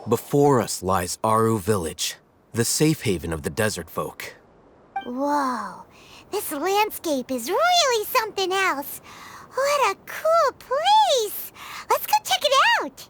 Before us lies Aru Village, the safe haven of the desert folk. Whoa, this landscape is really something else. What a cool place! Let's go check it out!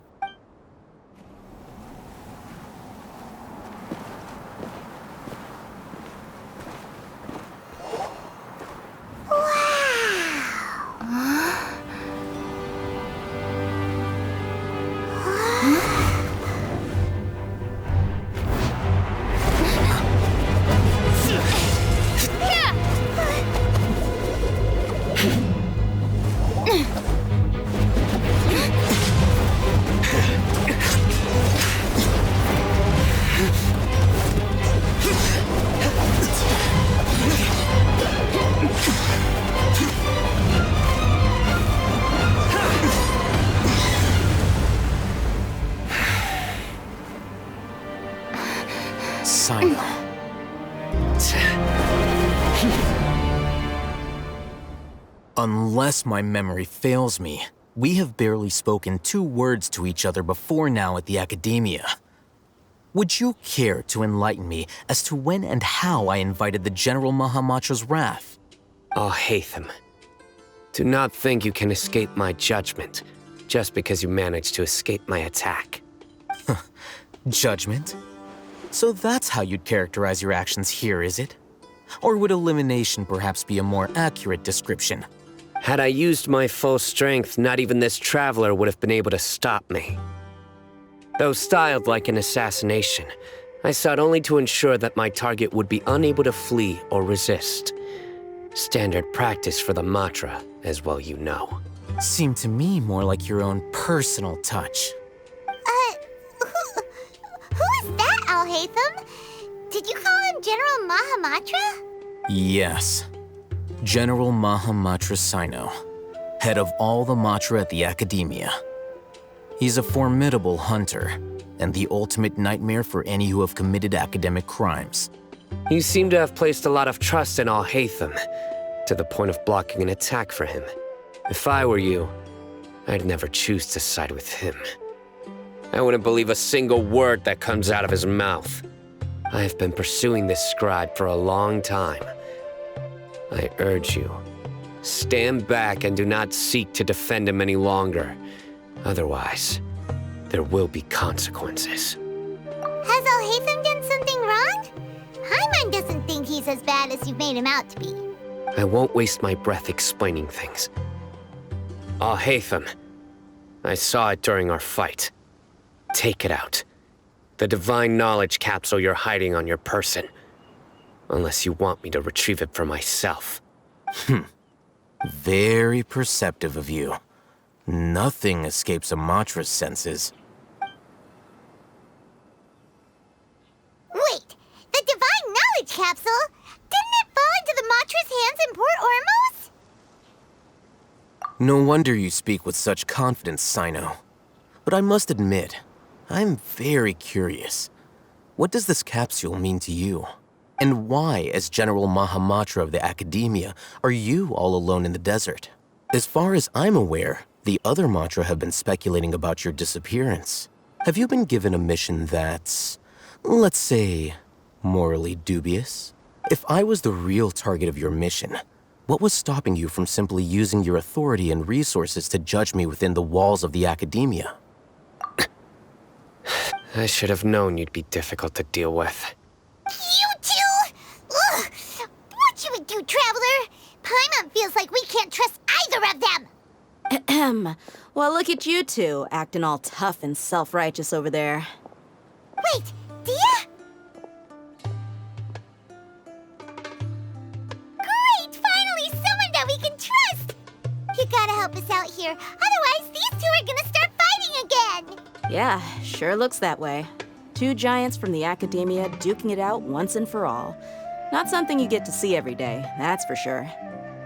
Unless my memory fails me, we have barely spoken 2 words to each other before now at the Academia. Would you care to enlighten me as to when and how I invited the General Mahamatra's wrath? Hatham, do not think you can escape my judgment just because you managed to escape my attack. Judgment? So that's how you'd characterize your actions here, is it? Or would elimination perhaps be a more accurate description? Had I used my full strength, not even this traveler would have been able to stop me. Though styled like an assassination, I sought only to ensure that my target would be unable to flee or resist. Standard practice for the Matra, as well you know. Seemed to me more like your own personal touch. Who is that, Al-Hatham? Did you call him General Mahamatra? Yes. General Mahamatra Sino, head of all the Matra at the Academia. He's a formidable hunter, and the ultimate nightmare for any who have committed academic crimes. You seem to have placed a lot of trust in Al-Hatham, to the point of blocking an attack for him. If I were you, I'd never choose to side with him. I wouldn't believe a single word that comes out of his mouth. I have been pursuing this scribe for a long time. I urge you, stand back and do not seek to defend him any longer. Otherwise, there will be consequences. Has Al-Hatham done something wrong? Hyman doesn't think he's as bad as you've made him out to be. I won't waste my breath explaining things. Al-Hatham, I saw it during our fight. Take it out. The divine knowledge capsule you're hiding on your person. Unless you want me to retrieve it for myself. Very perceptive of you. Nothing escapes a Matra's senses. Wait, the divine knowledge capsule? Didn't it fall into the Matra's hands in Port Ormos? No wonder you speak with such confidence, Sino. But I must admit, I'm very curious. What does this capsule mean to you? And why, as General Mahamatra of the Academia, are you all alone in the desert? As far as I'm aware, the other Matra have been speculating about your disappearance. Have you been given a mission that's, let's say, morally dubious? If I was the real target of your mission, what was stopping you from simply using your authority and resources to judge me within the walls of the Academia? I should have known you'd be difficult to deal with. You two? Ugh! What you would do, Traveler? Paimon feels like we can't trust either of them! Ahem. Well, look at you two, acting all tough and self-righteous over there. Wait, Dia? Great! Finally, someone that we can trust! You gotta help us out here, otherwise these two are gonna start fighting again! Yeah, sure looks that way. 2 giants from the Academia duking it out once and for all. Not something you get to see every day, that's for sure.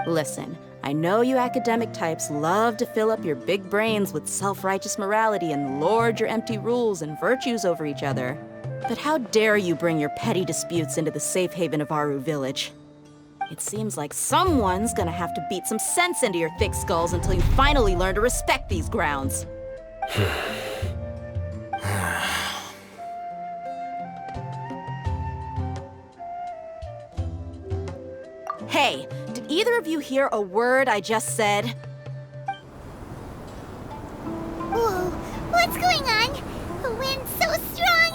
Listen, I know you academic types love to fill up your big brains with self-righteous morality and lord your empty rules and virtues over each other. But how dare you bring your petty disputes into the safe haven of Aru Village? It seems like someone's gonna have to beat some sense into your thick skulls until you finally learn to respect these grounds. Hey, did either of you hear a word I just said? Whoa, what's going on? The wind's so strong.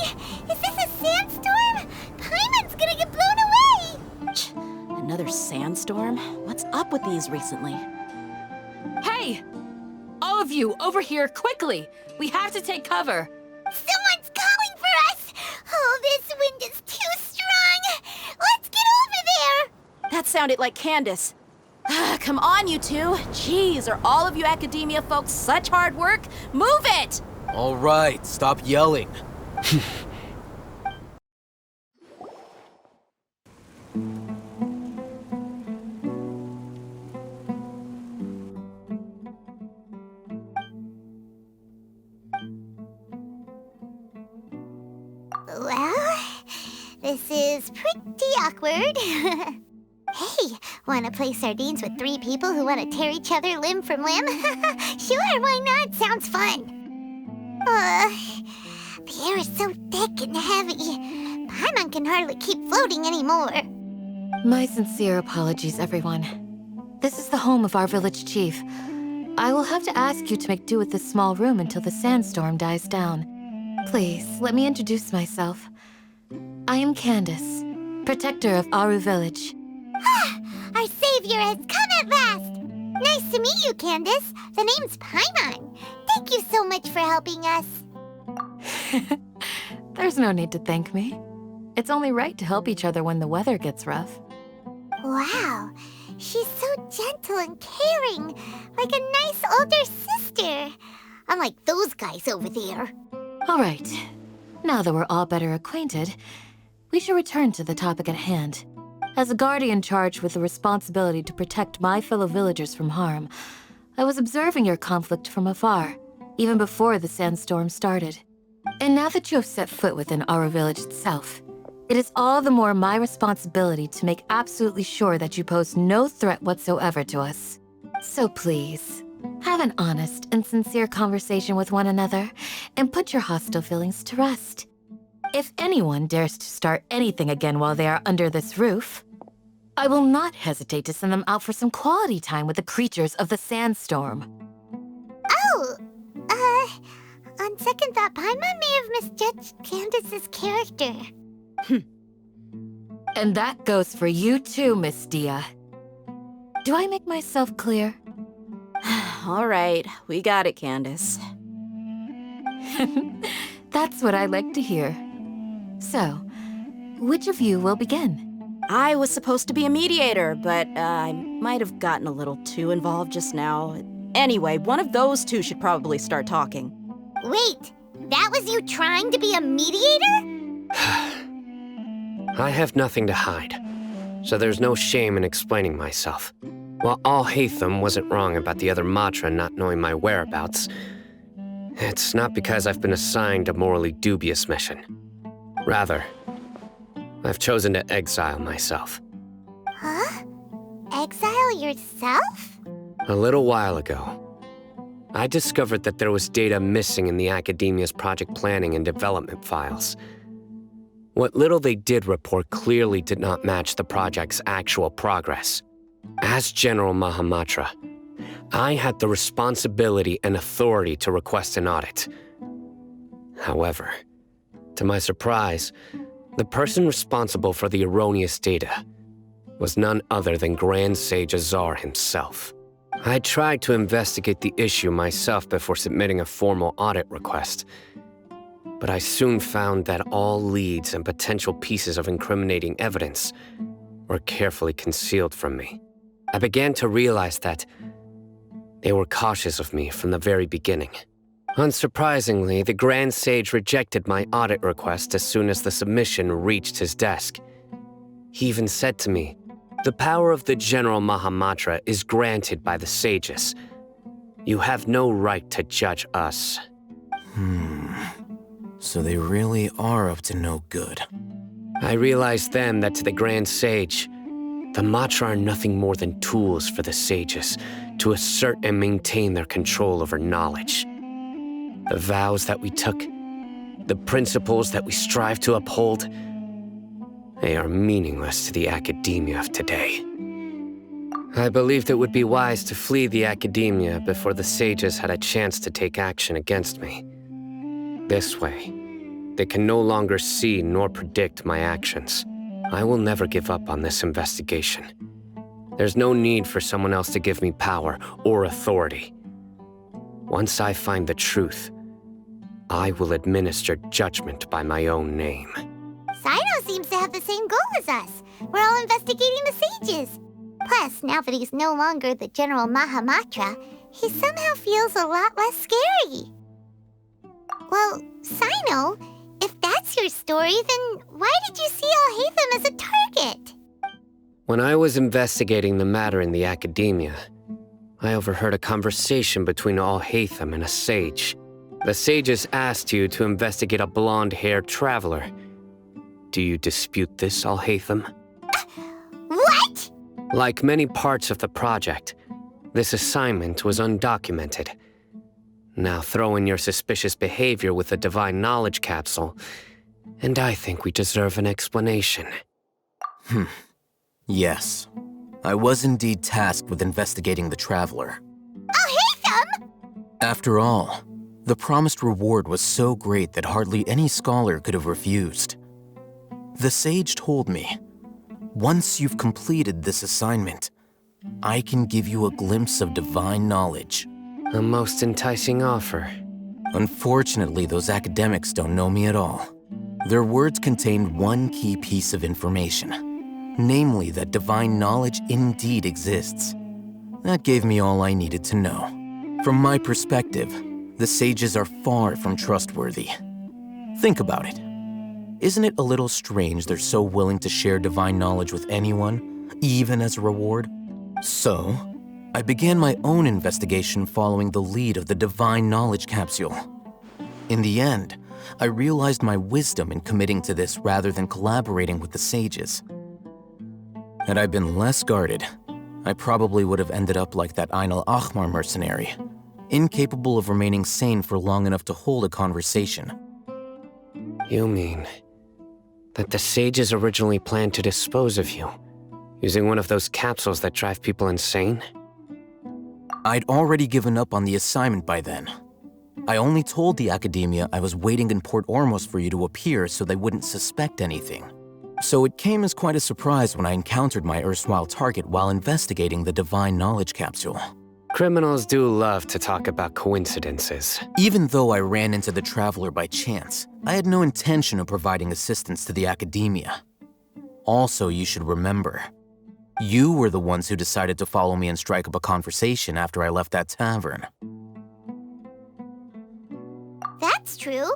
Is this a sandstorm? Paimon's gonna get blown away. Another sandstorm? What's up with these recently? Hey! All of you, over here, quickly! We have to take cover! Someone's calling for us. Oh, this wind is too strong. Let's get over there. That sounded like Candace. Come on, you two. Jeez, are all of you academia folks such hard work? Move it! All right, stop yelling. Well, this is pretty awkward. Hey, wanna play sardines with 3 people who wanna tear each other limb from limb? Sure, why not? Sounds fun. The air is so thick and heavy. Paimon can hardly keep floating anymore. My sincere apologies, everyone. This is the home of our village chief. I will have to ask you to make do with this small room until the sandstorm dies down. Please, let me introduce myself. I am Candace, protector of Aru village. Our savior has come at last! Nice to meet you, Candace. The name's Paimon. Thank you so much for helping us. There's no need to thank me. It's only right to help each other when the weather gets rough. Wow, she's so gentle and caring, like a nice older sister. Unlike those guys over there. All right, now that we're all better acquainted, we should return to the topic at hand. As a guardian charged with the responsibility to protect my fellow villagers from harm, I was observing your conflict from afar, even before the sandstorm started. And now that you have set foot within our village itself, it is all the more my responsibility to make absolutely sure that you pose no threat whatsoever to us. So please, have an honest and sincere conversation with one another, and put your hostile feelings to rest. If anyone dares to start anything again while they are under this roof, I will not hesitate to send them out for some quality time with the creatures of the sandstorm. Oh, on second thought, Paimon may have misjudged Candace's character. And that goes for you too, Miss Dia. Do I make myself clear? All right, we got it, Candace. That's what I like to hear. So, which of you will begin? I was supposed to be a mediator, but I might have gotten a little too involved just now. Anyway, one of those two should probably start talking. Wait, that was you trying to be a mediator? I have nothing to hide, so there's no shame in explaining myself. While Alhaitham wasn't wrong about the other Matra not knowing my whereabouts, it's not because I've been assigned a morally dubious mission. Rather, I've chosen to exile myself. Huh? Exile yourself? A little while ago, I discovered that there was data missing in the Academia's project planning and development files. What little they did report clearly did not match the project's actual progress. As General Mahamatra, I had the responsibility and authority to request an audit. However, to my surprise, the person responsible for the erroneous data was none other than Grand Sage Azar himself. I tried to investigate the issue myself before submitting a formal audit request, but I soon found that all leads and potential pieces of incriminating evidence were carefully concealed from me. I began to realize that they were cautious of me from the very beginning. Unsurprisingly, the Grand Sage rejected my audit request as soon as the submission reached his desk. He even said to me, "The power of the General Mahamatra is granted by the sages. You have no right to judge us." So they really are up to no good. I realized then that to the Grand Sage, the Matra are nothing more than tools for the sages to assert and maintain their control over knowledge. The vows that we took, the principles that we strive to uphold, they are meaningless to the academia of today. I believed it would be wise to flee the academia before the sages had a chance to take action against me. This way, they can no longer see nor predict my actions. I will never give up on this investigation. There's no need for someone else to give me power or authority. Once I find the truth, I will administer judgment by my own name. Sino seems to have the same goal as us. We're all investigating the sages. Plus, now that he's no longer the General Mahamatra, he somehow feels a lot less scary. Well, Sino, if that's your story, then why did you see Alhaitham as a target? When I was investigating the matter in the academia, I overheard a conversation between Alhaitham and a sage. The sages asked you to investigate a blonde-haired traveler. Do you dispute this, Alhaitham? What? Like many parts of the project, this assignment was undocumented. Now throw in your suspicious behavior with the divine knowledge capsule, and I think we deserve an explanation. Yes. I was indeed tasked with investigating the traveler. Alhaitham? After all, the promised reward was so great that hardly any scholar could have refused. The sage told me, once you've completed this assignment, I can give you a glimpse of divine knowledge. A most enticing offer. Unfortunately, those academics don't know me at all. Their words contained one key piece of information, namely that divine knowledge indeed exists. That gave me all I needed to know. From my perspective, the sages are far from trustworthy. Think about it. Isn't it a little strange they're so willing to share divine knowledge with anyone, even as a reward? So, I began my own investigation following the lead of the divine knowledge capsule. In the end, I realized my wisdom in committing to this rather than collaborating with the sages. Had I been less guarded, I probably would have ended up like that Ain al-Ahmar mercenary, incapable of remaining sane for long enough to hold a conversation. You mean that the sages originally planned to dispose of you, using one of those capsules that drive people insane? I'd already given up on the assignment by then. I only told the academia I was waiting in Port Ormos for you to appear so they wouldn't suspect anything. So it came as quite a surprise when I encountered my erstwhile target while investigating the divine knowledge capsule. Criminals do love to talk about coincidences. Even though I ran into the traveler by chance, I had no intention of providing assistance to the academia. Also, you should remember, you were the ones who decided to follow me and strike up a conversation after I left that tavern. That's true.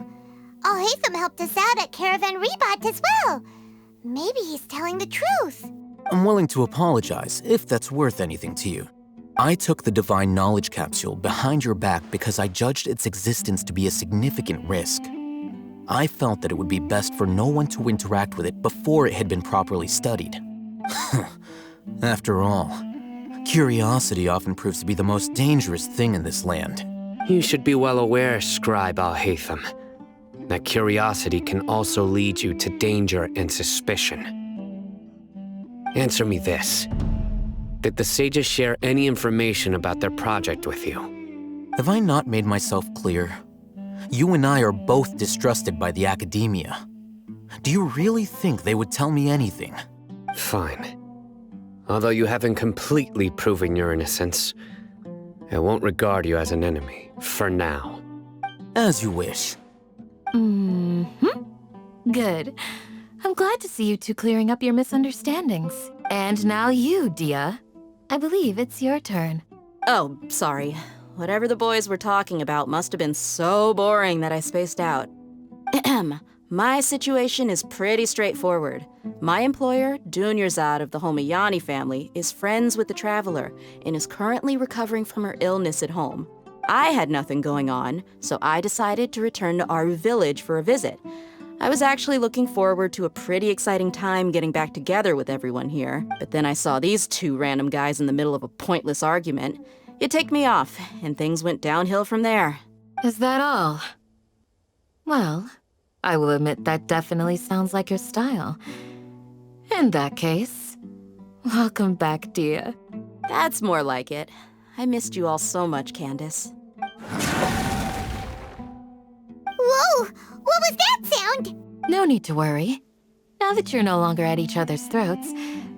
Alhaitham helped us out at Caravan Rebat as well. Maybe he's telling the truth. I'm willing to apologize if that's worth anything to you. I took the divine knowledge capsule behind your back because I judged its existence to be a significant risk. I felt that it would be best for no one to interact with it before it had been properly studied. After all, curiosity often proves to be the most dangerous thing in this land. You should be well aware, Scribe Alhaitham, that curiosity can also lead you to danger and suspicion. Answer me this. Did the sages share any information about their project with you? Have I not made myself clear? You and I are both distrusted by the academia. Do you really think they would tell me anything? Fine. Although you haven't completely proven your innocence, I won't regard you as an enemy, for now. As you wish. Good. I'm glad to see you two clearing up your misunderstandings. And now you, Dia. I believe it's your turn. Oh, sorry. Whatever the boys were talking about must have been so boring that I spaced out. My situation is pretty straightforward. My employer, Dunyarzad of the Homayani family, is friends with the Traveler and is currently recovering from her illness at home. I had nothing going on, so I decided to return to Aru village for a visit. I was actually looking forward to a pretty exciting time getting back together with everyone here, but then I saw these two random guys in the middle of a pointless argument. It ticked me off, and things went downhill from there. Is that all? Well, I will admit that definitely sounds like your style. In that case, welcome back, Dia. That's more like it. I missed you all so much, Candace. Whoa! What was that sound? No need to worry. Now that you're no longer at each other's throats,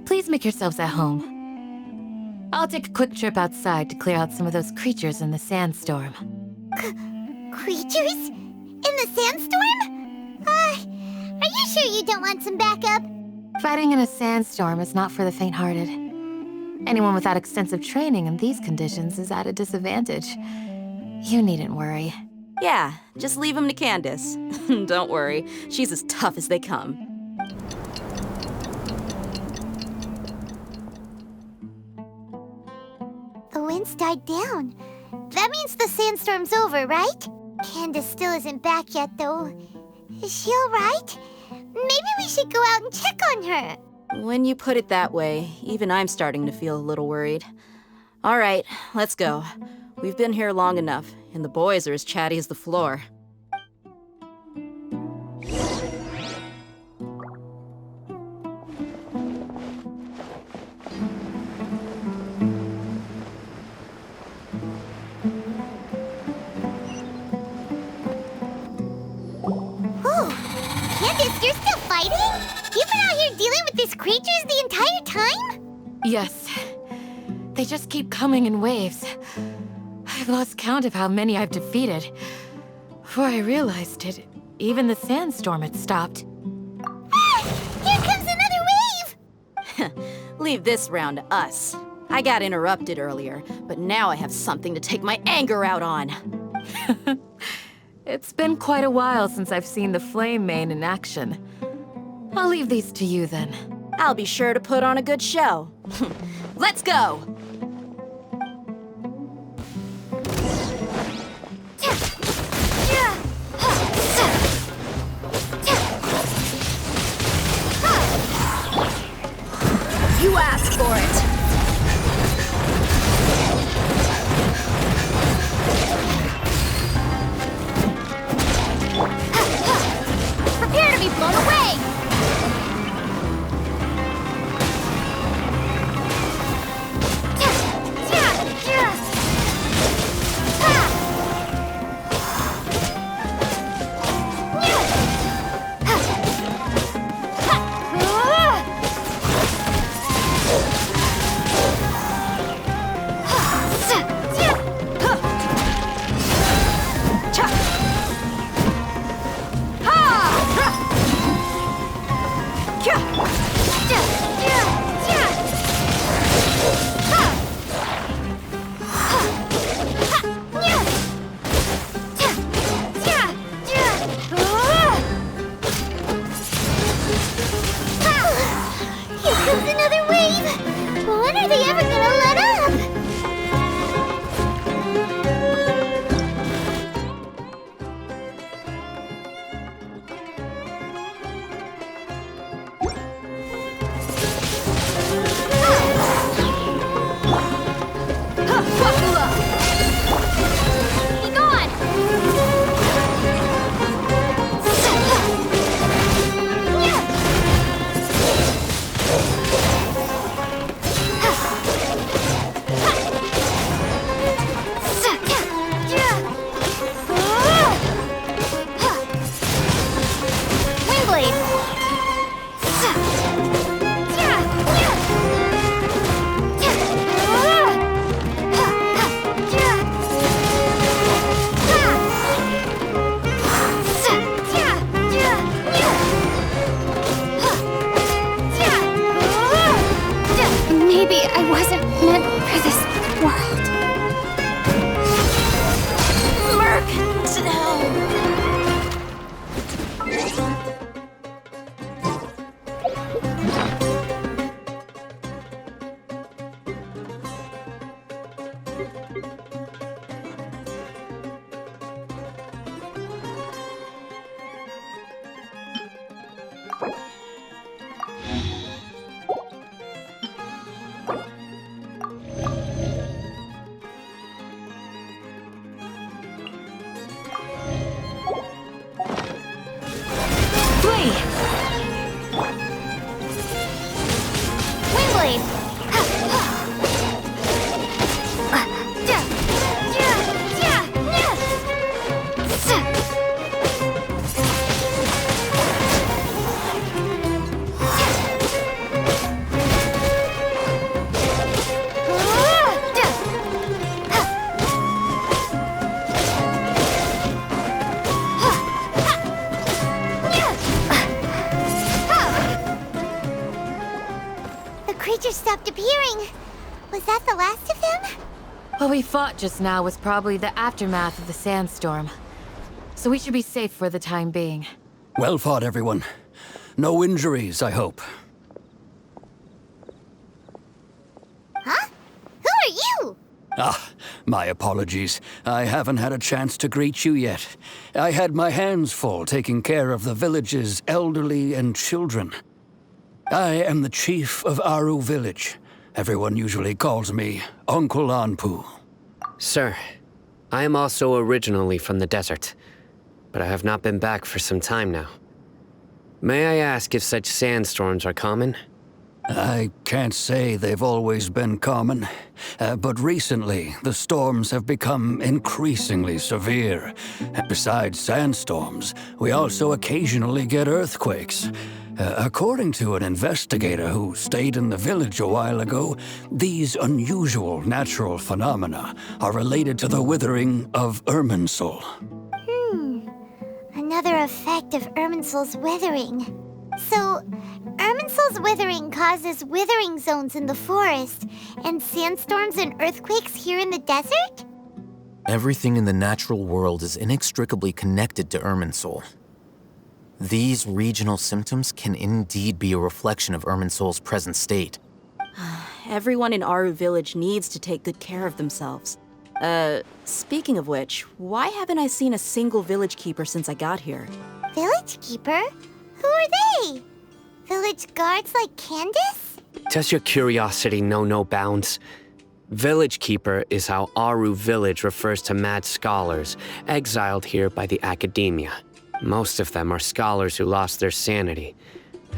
please make yourselves at home. I'll take a quick trip outside to clear out some of those creatures in the sandstorm. Creatures? In the sandstorm? Are you sure you don't want some backup? Fighting in a sandstorm is not for the faint-hearted. Anyone without extensive training in these conditions is at a disadvantage. You needn't worry. Yeah, just leave him to Candace. Don't worry, she's as tough as they come. The wind's died down. That means the sandstorm's over, right? Candace still isn't back yet, though. Is she alright? Maybe we should go out and check on her. When you put it that way, even I'm starting to feel a little worried. All right, let's go. We've been here long enough, and the boys are as chatty as the floor. Candace, you're still fighting? You've been out here dealing with these creatures the entire time? Yes. They just keep coming in waves. I've lost count of how many I've defeated. Before I realized it, even the sandstorm had stopped. Here comes another wave! Leave this round to us. I got interrupted earlier, but now I have something to take my anger out on. It's been quite a while since I've seen the Flame Mane in action. I'll leave these to you then. I'll be sure to put on a good show. Let's go! You asked for it! Prepare to be blown away! stopped appearing. Was that the last of them? What we fought just now was probably the aftermath of the sandstorm. So we should be safe for the time being. Well fought, everyone. No injuries, I hope. Huh? Who are you? Ah, my apologies. I haven't had a chance to greet you yet. I had my hands full taking care of the village's elderly and children. I am the chief of Aru village. Everyone usually calls me Uncle Anpu. Sir, I am also originally from the desert, but I have not been back for some time now. May I ask if such sandstorms are common? I can't say they've always been common, but recently the storms have become increasingly severe. Besides sandstorms, we also occasionally get earthquakes. According to an investigator who stayed in the village a while ago, these unusual natural phenomena are related to the withering of Irminsul. Another effect of Irminsul's withering. So, Irminsul's withering causes withering zones in the forest, and sandstorms and earthquakes here in the desert? Everything in the natural world is inextricably connected to Irminsul. These regional symptoms can indeed be a reflection of Irminsul's present state. Everyone in Aru village needs to take good care of themselves. Speaking of which, why haven't I seen a single village keeper since I got here? Village keeper? Who are they? Village guards like Candace? Does your curiosity know no bounds? Village Keeper is how Aru village refers to mad scholars exiled here by the academia. Most of them are scholars who lost their sanity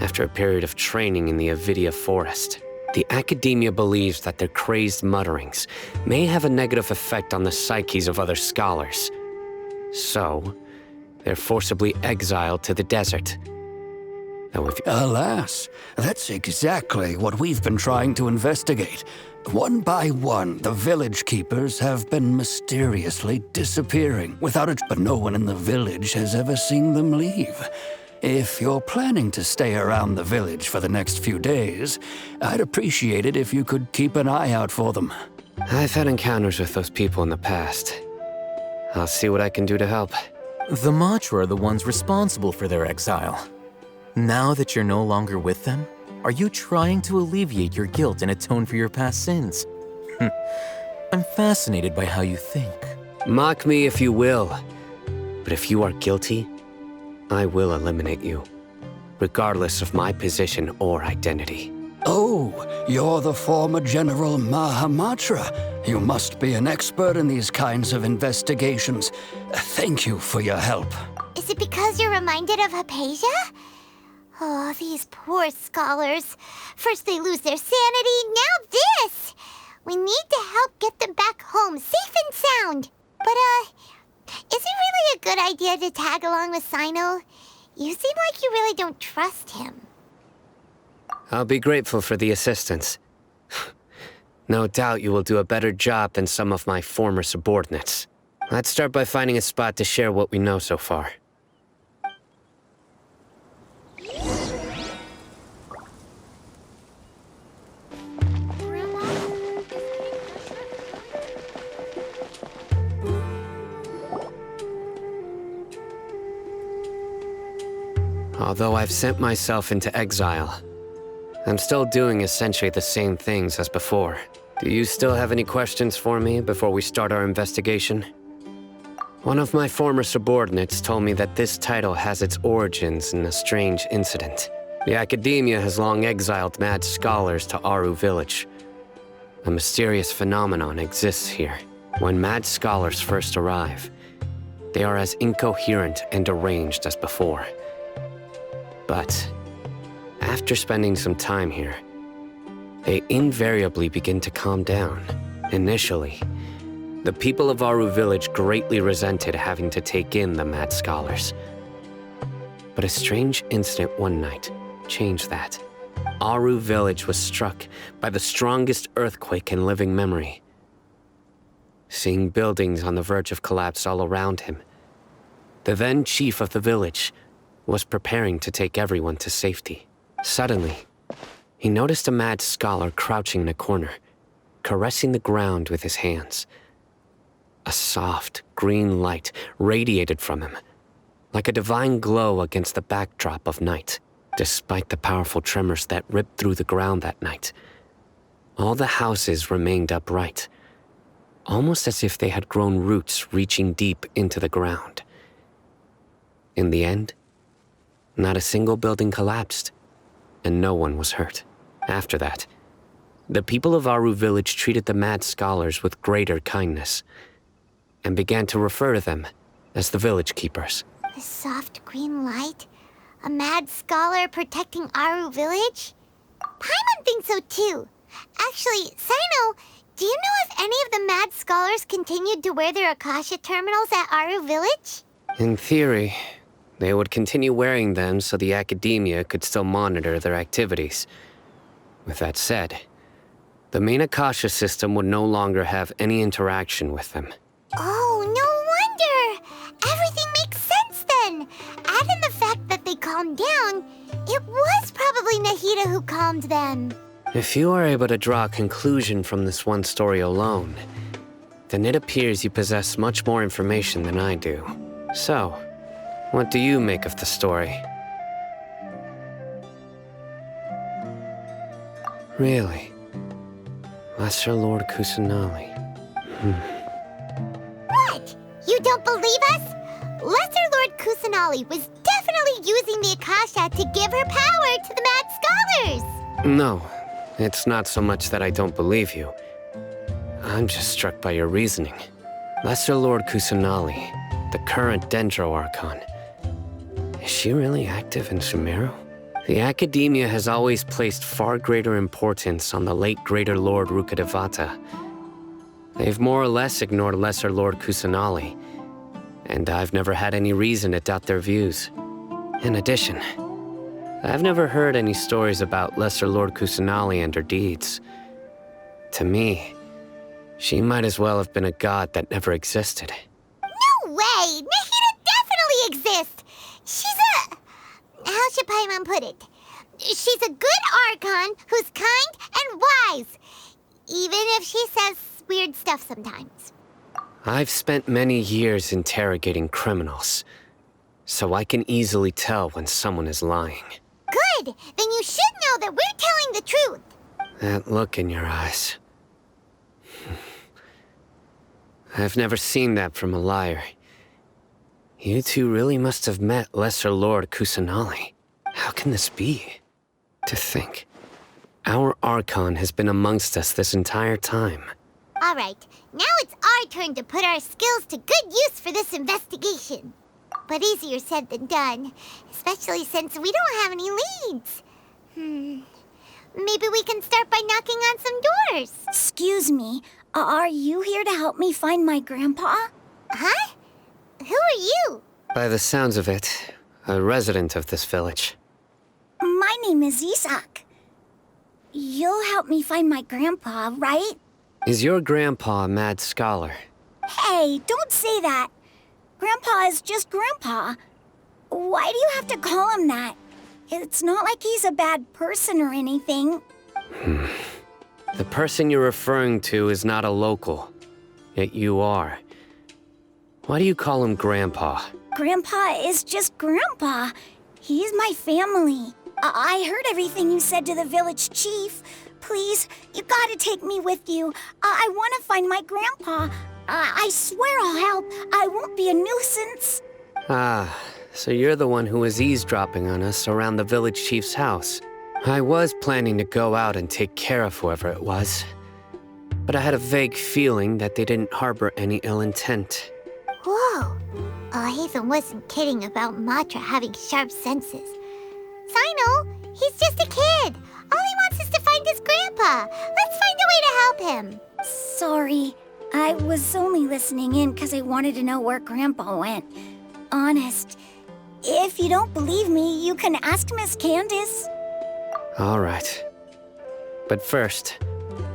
after a period of training in the Avidia forest. The academia believes that their crazed mutterings may have a negative effect on the psyches of other scholars. So, they're forcibly exiled to the desert. Though if Alas, that's exactly what we've been trying to investigate. One by one, the village keepers have been mysteriously disappearing without it, but no one in the village has ever seen them leave. If you're planning to stay around the village for the next few days, I'd appreciate it if you could keep an eye out for them. I've had encounters with those people in the past. I'll see what I can do to help. The Matra are the ones responsible for their exile. Now that you're no longer with them, are you trying to alleviate your guilt and atone for your past sins? I'm fascinated by how you think. Mock me if you will, but if you are guilty, I will eliminate you, regardless of my position or identity. Oh, you're the former General Mahamatra. You must be an expert in these kinds of investigations. Thank you for your help. Is it because you're reminded of Hypatia? Oh, these poor scholars. First they lose their sanity, now this! We need to help get them back home, safe and sound. But, is it really a good idea to tag along with Sino? You seem like you really don't trust him. I'll be grateful for the assistance. No doubt you will do a better job than some of my former subordinates. Let's start by finding a spot to share what we know so far. Although I've sent myself into exile, I'm still doing essentially the same things as before. Do you still have any questions for me before we start our investigation? One of my former subordinates told me that this title has its origins in a strange incident. The academia has long exiled mad scholars to Aru village. A mysterious phenomenon exists here. When mad scholars first arrive, they are as incoherent and deranged as before. But after spending some time here, they invariably begin to calm down. Initially, the people of Aru village greatly resented having to take in the mad scholars. But a strange incident one night changed that. Aru village was struck by the strongest earthquake in living memory. Seeing buildings on the verge of collapse all around him, the then chief of the village was preparing to take everyone to safety. Suddenly, he noticed a mad scholar crouching in a corner, caressing the ground with his hands. A soft, green light radiated from him, like a divine glow against the backdrop of night. Despite the powerful tremors that ripped through the ground that night, all the houses remained upright, almost as if they had grown roots reaching deep into the ground. In the end, not a single building collapsed, and no one was hurt. After that, the people of Aru village treated the mad scholars with greater kindness, and began to refer to them as the village keepers. The soft green light? A mad scholar protecting Aru village? Paimon thinks so too. Actually, Sino, do you know if any of the mad scholars continued to wear their Akasha terminals at Aru village? In theory, they would continue wearing them so the academia could still monitor their activities. With that said, the main Akasha system would no longer have any interaction with them. Oh, no wonder! Everything makes sense then! Add in the fact that they calmed down, it was probably Nahida who calmed them. If you are able to draw a conclusion from this one story alone, then it appears you possess much more information than I do. So, what do you make of the story? Really? Lesser Lord Kusanali. What? You don't believe us? Lesser Lord Kusanali was definitely using the Akasha to give her power to the mad scholars! No, it's not so much that I don't believe you. I'm just struck by your reasoning. Lesser Lord Kusanali, the current Dendro Archon. Is she really active in Sumeru? The Academia has always placed far greater importance on the late Greater Lord Rukkhadevata. They've more or less ignored Lesser Lord Kusanali, and I've never had any reason to doubt their views. In addition, I've never heard any stories about Lesser Lord Kusanali and her deeds. To me, she might as well have been a god that never existed. No way! Nahida definitely exists! She's a... How should Paimon put it? She's a good Archon who's kind and wise, even if she says weird stuff sometimes. I've spent many years interrogating criminals, so I can easily tell when someone is lying. Good! Then you should know that we're telling the truth. That look in your eyes. I've never seen that from a liar. You two really must have met Lesser Lord Kusanali. How can this be? To think, our Archon has been amongst us this entire time. All right, now it's our turn to put our skills to good use for this investigation. But easier said than done, especially since we don't have any leads. Maybe we can start by knocking on some doors. Excuse me, are you here to help me find my grandpa? Huh? Who are you? By the sounds of it, a resident of this village. My name is Isak. You'll help me find my grandpa, right? Is your grandpa a mad scholar? Hey, don't say that. Grandpa is just Grandpa. Why do you have to call him that? It's not like he's a bad person or anything. The person you're referring to is not a local, yet you are. Why do you call him Grandpa? Grandpa is just Grandpa. He's my family. I heard everything you said to the village chief. Please, you gotta take me with you. I want to find my grandpa. I swear I'll help. I won't be a nuisance. Ah, so you're the one who was eavesdropping on us around the village chief's house. I was planning to go out and take care of whoever it was, but I had a vague feeling that they didn't harbor any ill intent. Whoa. Haven wasn't kidding about Matra having sharp senses. Sino, he's just a kid. All he wants is to find his grandpa. Let's find a way to help him. Sorry. I was only listening in because I wanted to know where Grandpa went. Honest. If you don't believe me, you can ask Miss Candace. All right. But first,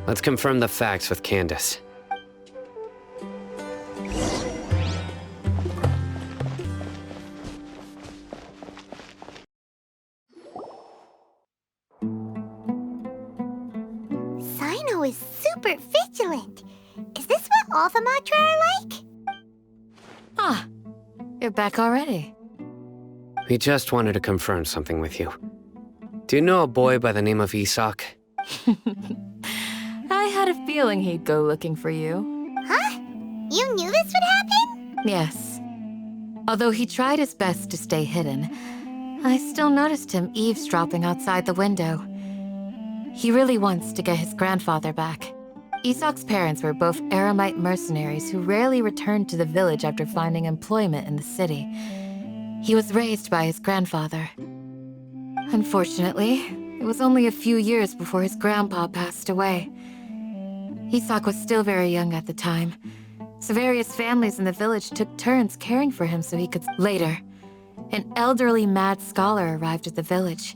let's confirm the facts with Candace. all the Matra are like? Ah, you're back already. We just wanted to confirm something with you. Do you know a boy by the name of Isak? I had a feeling he'd go looking for you. Huh? You knew this would happen? Yes. Although he tried his best to stay hidden, I still noticed him eavesdropping outside the window. He really wants to get his grandfather back. Isak's parents were both Aramite mercenaries who rarely returned to the village after finding employment in the city. He was raised by his grandfather. Unfortunately, it was only a few years before his grandpa passed away. Isak was still very young at the time, so various families in the village took turns caring for him so he could... Later, an elderly mad scholar arrived at the village.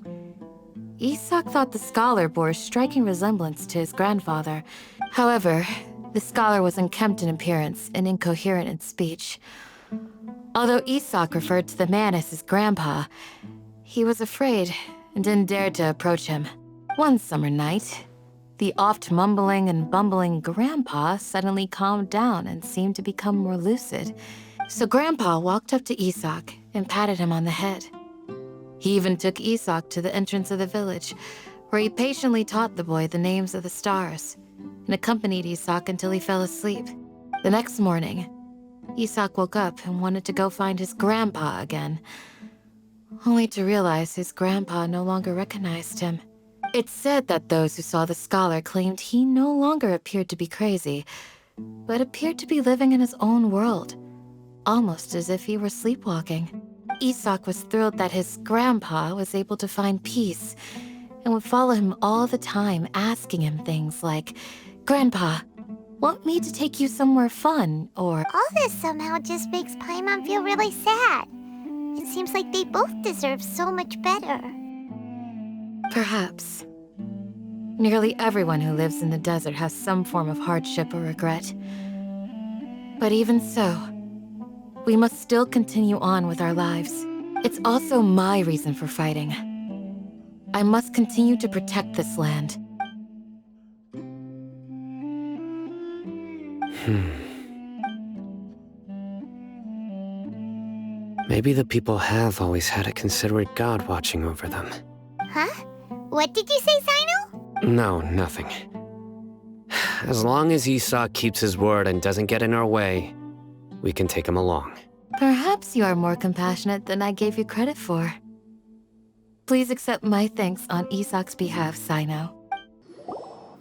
Isak thought the scholar bore a striking resemblance to his grandfather. However, the scholar was unkempt in appearance and incoherent in speech. Although Isak referred to the man as his grandpa, he was afraid and didn't dare to approach him. One summer night, the oft mumbling and bumbling grandpa suddenly calmed down and seemed to become more lucid. So Grandpa walked up to Isak and patted him on the head. He even took Isak to the entrance of the village, where he patiently taught the boy the names of the stars, and accompanied Isak until he fell asleep. The next morning, Isak woke up and wanted to go find his grandpa again, only to realize his grandpa no longer recognized him. It's said that those who saw the scholar claimed he no longer appeared to be crazy, but appeared to be living in his own world, almost as if he were sleepwalking. Isak was thrilled that his grandpa was able to find peace and would follow him all the time, asking him things like, "Grandpa, want me to take you somewhere fun?" or... All this somehow just makes Paimon feel really sad. It seems like they both deserve so much better. Perhaps. Nearly everyone who lives in the desert has some form of hardship or regret. But even so, we must still continue on with our lives. It's also my reason for fighting. I must continue to protect this land. Maybe the people have always had a considerate god watching over them. Huh? What did you say, Sino? No, nothing. As long as Isak keeps his word and doesn't get in our way, we can take him along. Perhaps you are more compassionate than I gave you credit for. Please accept my thanks on Isak's behalf, Sino.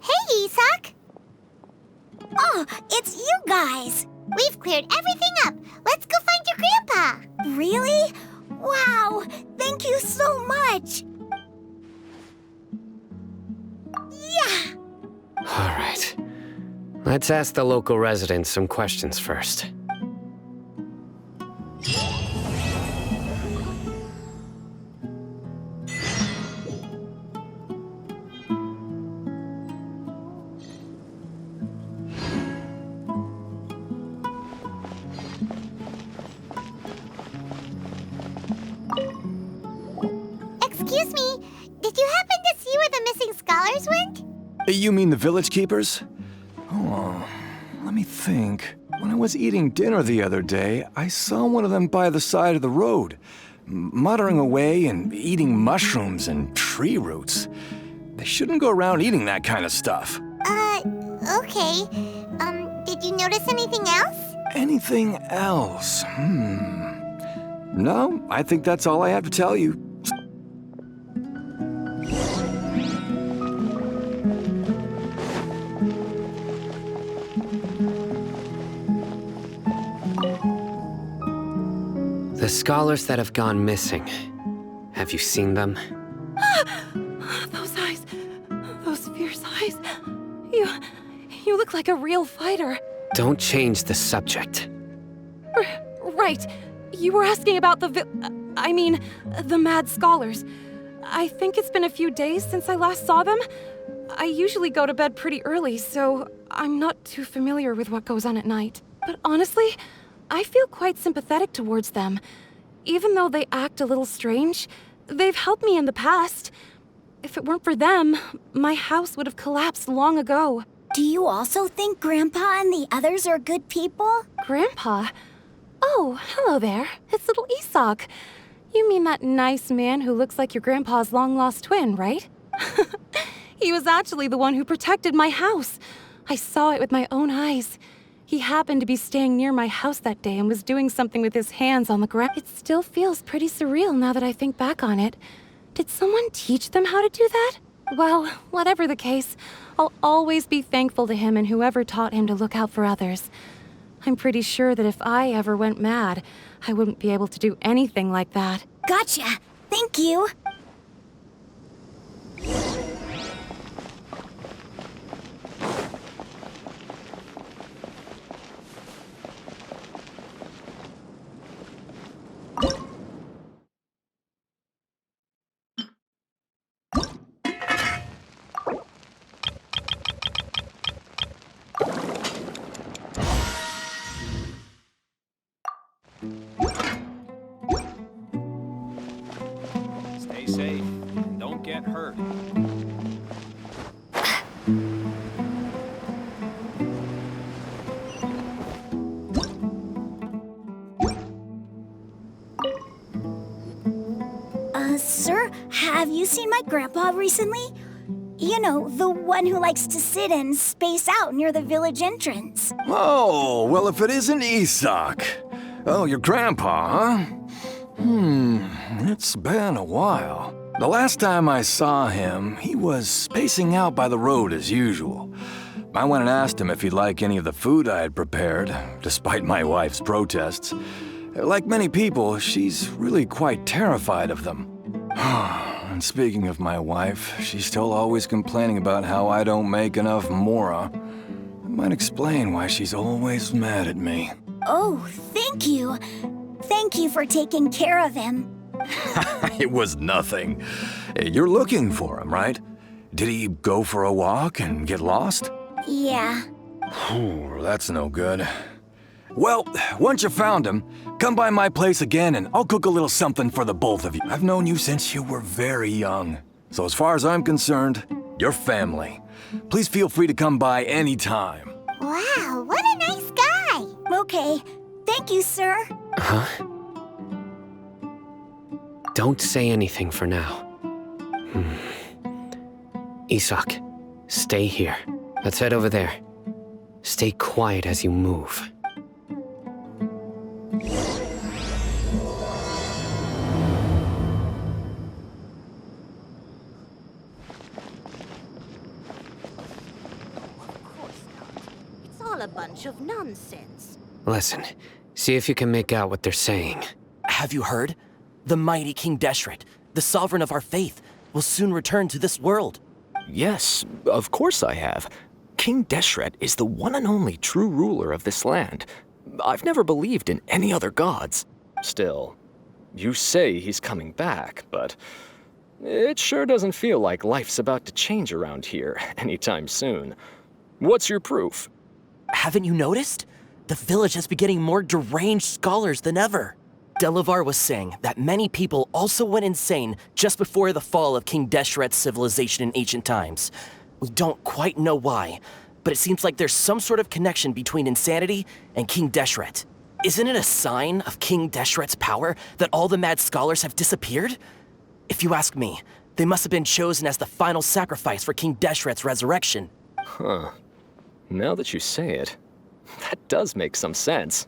Hey, Isak! Oh, it's you guys! We've cleared everything up. Let's go find your grandpa. Really? Wow! Thank you so much! Yeah! All right. Let's ask the local residents some questions first. Excuse me, did you happen to see where the missing scholars went? You mean the village keepers? Oh, let me think. When I was eating dinner the other day, I saw one of them by the side of the road, muttering away and eating mushrooms and tree roots. They shouldn't go around eating that kind of stuff. Okay. Did you notice anything else? Anything else? No, I think that's all I have to tell you. The scholars that have gone missing. Have you seen them? Those eyes. Those fierce eyes. You look like a real fighter. Don't change the subject. Right. You were asking about the mad scholars. I think it's been a few days since I last saw them. I usually go to bed pretty early, so I'm not too familiar with what goes on at night. But honestly, I feel quite sympathetic towards them. Even though they act a little strange, they've helped me in the past. If it weren't for them, my house would have collapsed long ago. Do you also think Grandpa and the others are good people? Grandpa? Oh, hello there. It's little Isak. You mean that nice man who looks like your grandpa's long-lost twin, right? He was actually the one who protected my house. I saw it with my own eyes. He happened to be staying near my house that day and was doing something with his hands on the ground. It still feels pretty surreal now that I think back on it. Did someone teach them how to do that? Well, whatever the case, I'll always be thankful to him and whoever taught him to look out for others. I'm pretty sure that if I ever went mad, I wouldn't be able to do anything like that. Gotcha. Thank you. Stay safe. Don't get hurt. Sir, have you seen my grandpa recently? You know, the one who likes to sit and space out near the village entrance. Oh, well, if it isn't Isak. Oh, your grandpa, huh? It's been a while. The last time I saw him, he was spacing out by the road as usual. I went and asked him if he'd like any of the food I had prepared, despite my wife's protests. Like many people, she's really quite terrified of them. And speaking of my wife, she's still always complaining about how I don't make enough mora. That might explain why she's always mad at me. Oh, thank you. Thank you for taking care of him. It was nothing. You're looking for him, right? Did he go for a walk and get lost? Yeah. Ooh, that's no good. Well, once you found him, come by my place again and I'll cook a little something for the both of you. I've known you since you were very young. So as far as I'm concerned, you're family. Please feel free to come by anytime. Wow, what a nice guy! Okay. Thank you, sir. Huh? Don't say anything for now. Isak, stay here. Let's head over there. Stay quiet as you move. It's all a bunch of nonsense. Listen, see if you can make out what they're saying. Have you heard? The mighty King Deshret, the sovereign of our faith, will soon return to this world. Yes, of course I have. King Deshret is the one and only true ruler of this land. I've never believed in any other gods. Still, you say he's coming back, but it sure doesn't feel like life's about to change around here anytime soon. What's your proof? Haven't you noticed? The village has been getting more deranged scholars than ever. Dello was saying that many people also went insane just before the fall of King Deshret's civilization in ancient times. We don't quite know why, but it seems like there's some sort of connection between insanity and King Deshret. Isn't it a sign of King Deshret's power that all the mad scholars have disappeared? If you ask me, they must have been chosen as the final sacrifice for King Deshret's resurrection. Huh. Now that you say it, that does make some sense.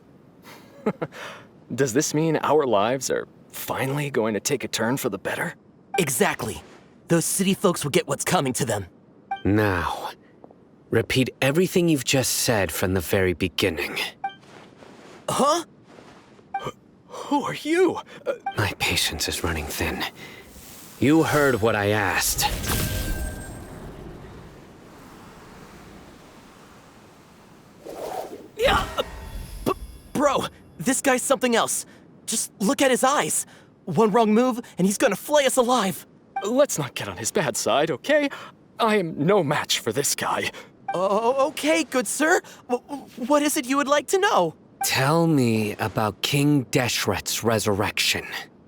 Does this mean our lives are finally going to take a turn for the better? Exactly. Those city folks will get what's coming to them. Now, repeat everything you've just said from the very beginning. Huh? Who are you? My patience is running thin. You heard what I asked. Yeah! Bro, this guy's something else. Just look at his eyes. One wrong move, and he's gonna flay us alive. Let's not get on his bad side, okay? I am no match for this guy. Oh, okay, good sir. What is it you would like to know? Tell me about King Deshret's resurrection.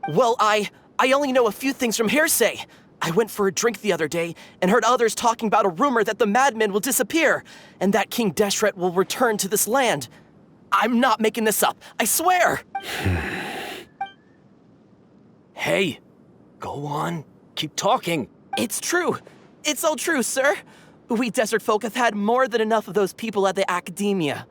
Well, I only know a few things from hearsay. I went for a drink the other day and heard others talking about a rumor that the madmen will disappear and that King Deshret will return to this land. I'm not making this up, I swear! Hey, go on. Keep talking. It's true. It's all true, sir. We desert folk have had more than enough of those people at the academia.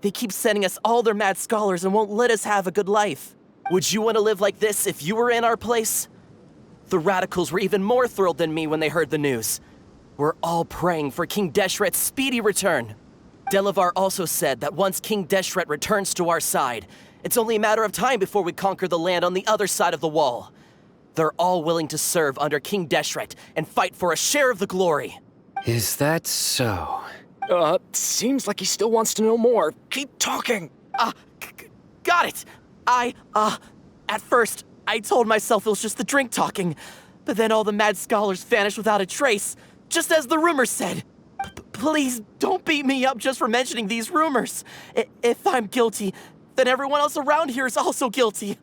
They keep sending us all their mad scholars and won't let us have a good life. Would you want to live like this if you were in our place? The radicals were even more thrilled than me when they heard the news. We're all praying for King Deshret's speedy return. Delavar also said that once King Deshret returns to our side, it's only a matter of time before we conquer the land on the other side of the wall. They're all willing to serve under King Deshret and fight for a share of the glory. Is that so? Seems like he still wants to know more. Keep talking. Got it. At first, I told myself it was just the drink talking, but then all the mad scholars vanished without a trace, just as the rumors said. Please don't beat me up just for mentioning these rumors. If I'm guilty, then everyone else around here is also guilty.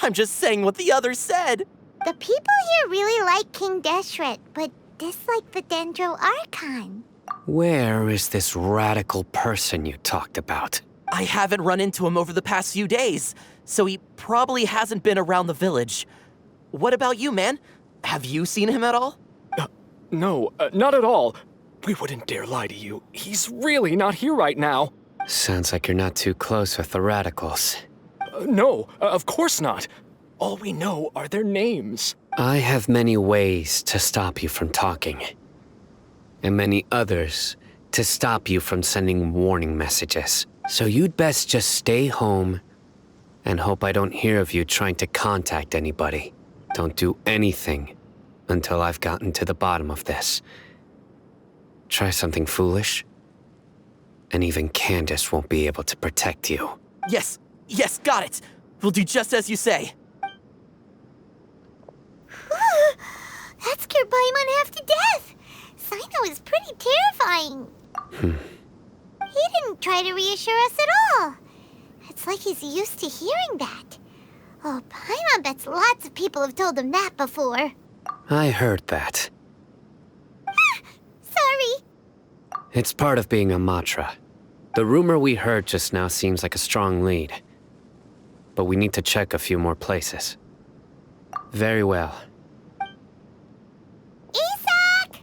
I'm just saying what the others said. The people here really like King Deshret, but dislike the Dendro Archon. Where is this radical person you talked about? I haven't run into him over the past few days, so he probably hasn't been around the village. What about you, man? Have you seen him at all? No, not at all. We wouldn't dare lie to you. He's really not here right now. Sounds like you're not too close with the radicals. No, of course not. All we know are their names. I have many ways to stop you from talking. And many others to stop you from sending warning messages. So you'd best just stay home and hope I don't hear of you trying to contact anybody. Don't do anything until I've gotten to the bottom of this. Try something foolish, and even Candace won't be able to protect you. Yes, got it. We'll do just as you say. That scared Paimon half to death. Sino is pretty terrifying. He didn't try to reassure us at all. It's like he's used to hearing that. Oh, Paimon bets lots of people have told him that before. I heard that. Sorry. It's part of being a Matra. The rumor we heard just now seems like a strong lead. But we need to check a few more places. Very well. Isak!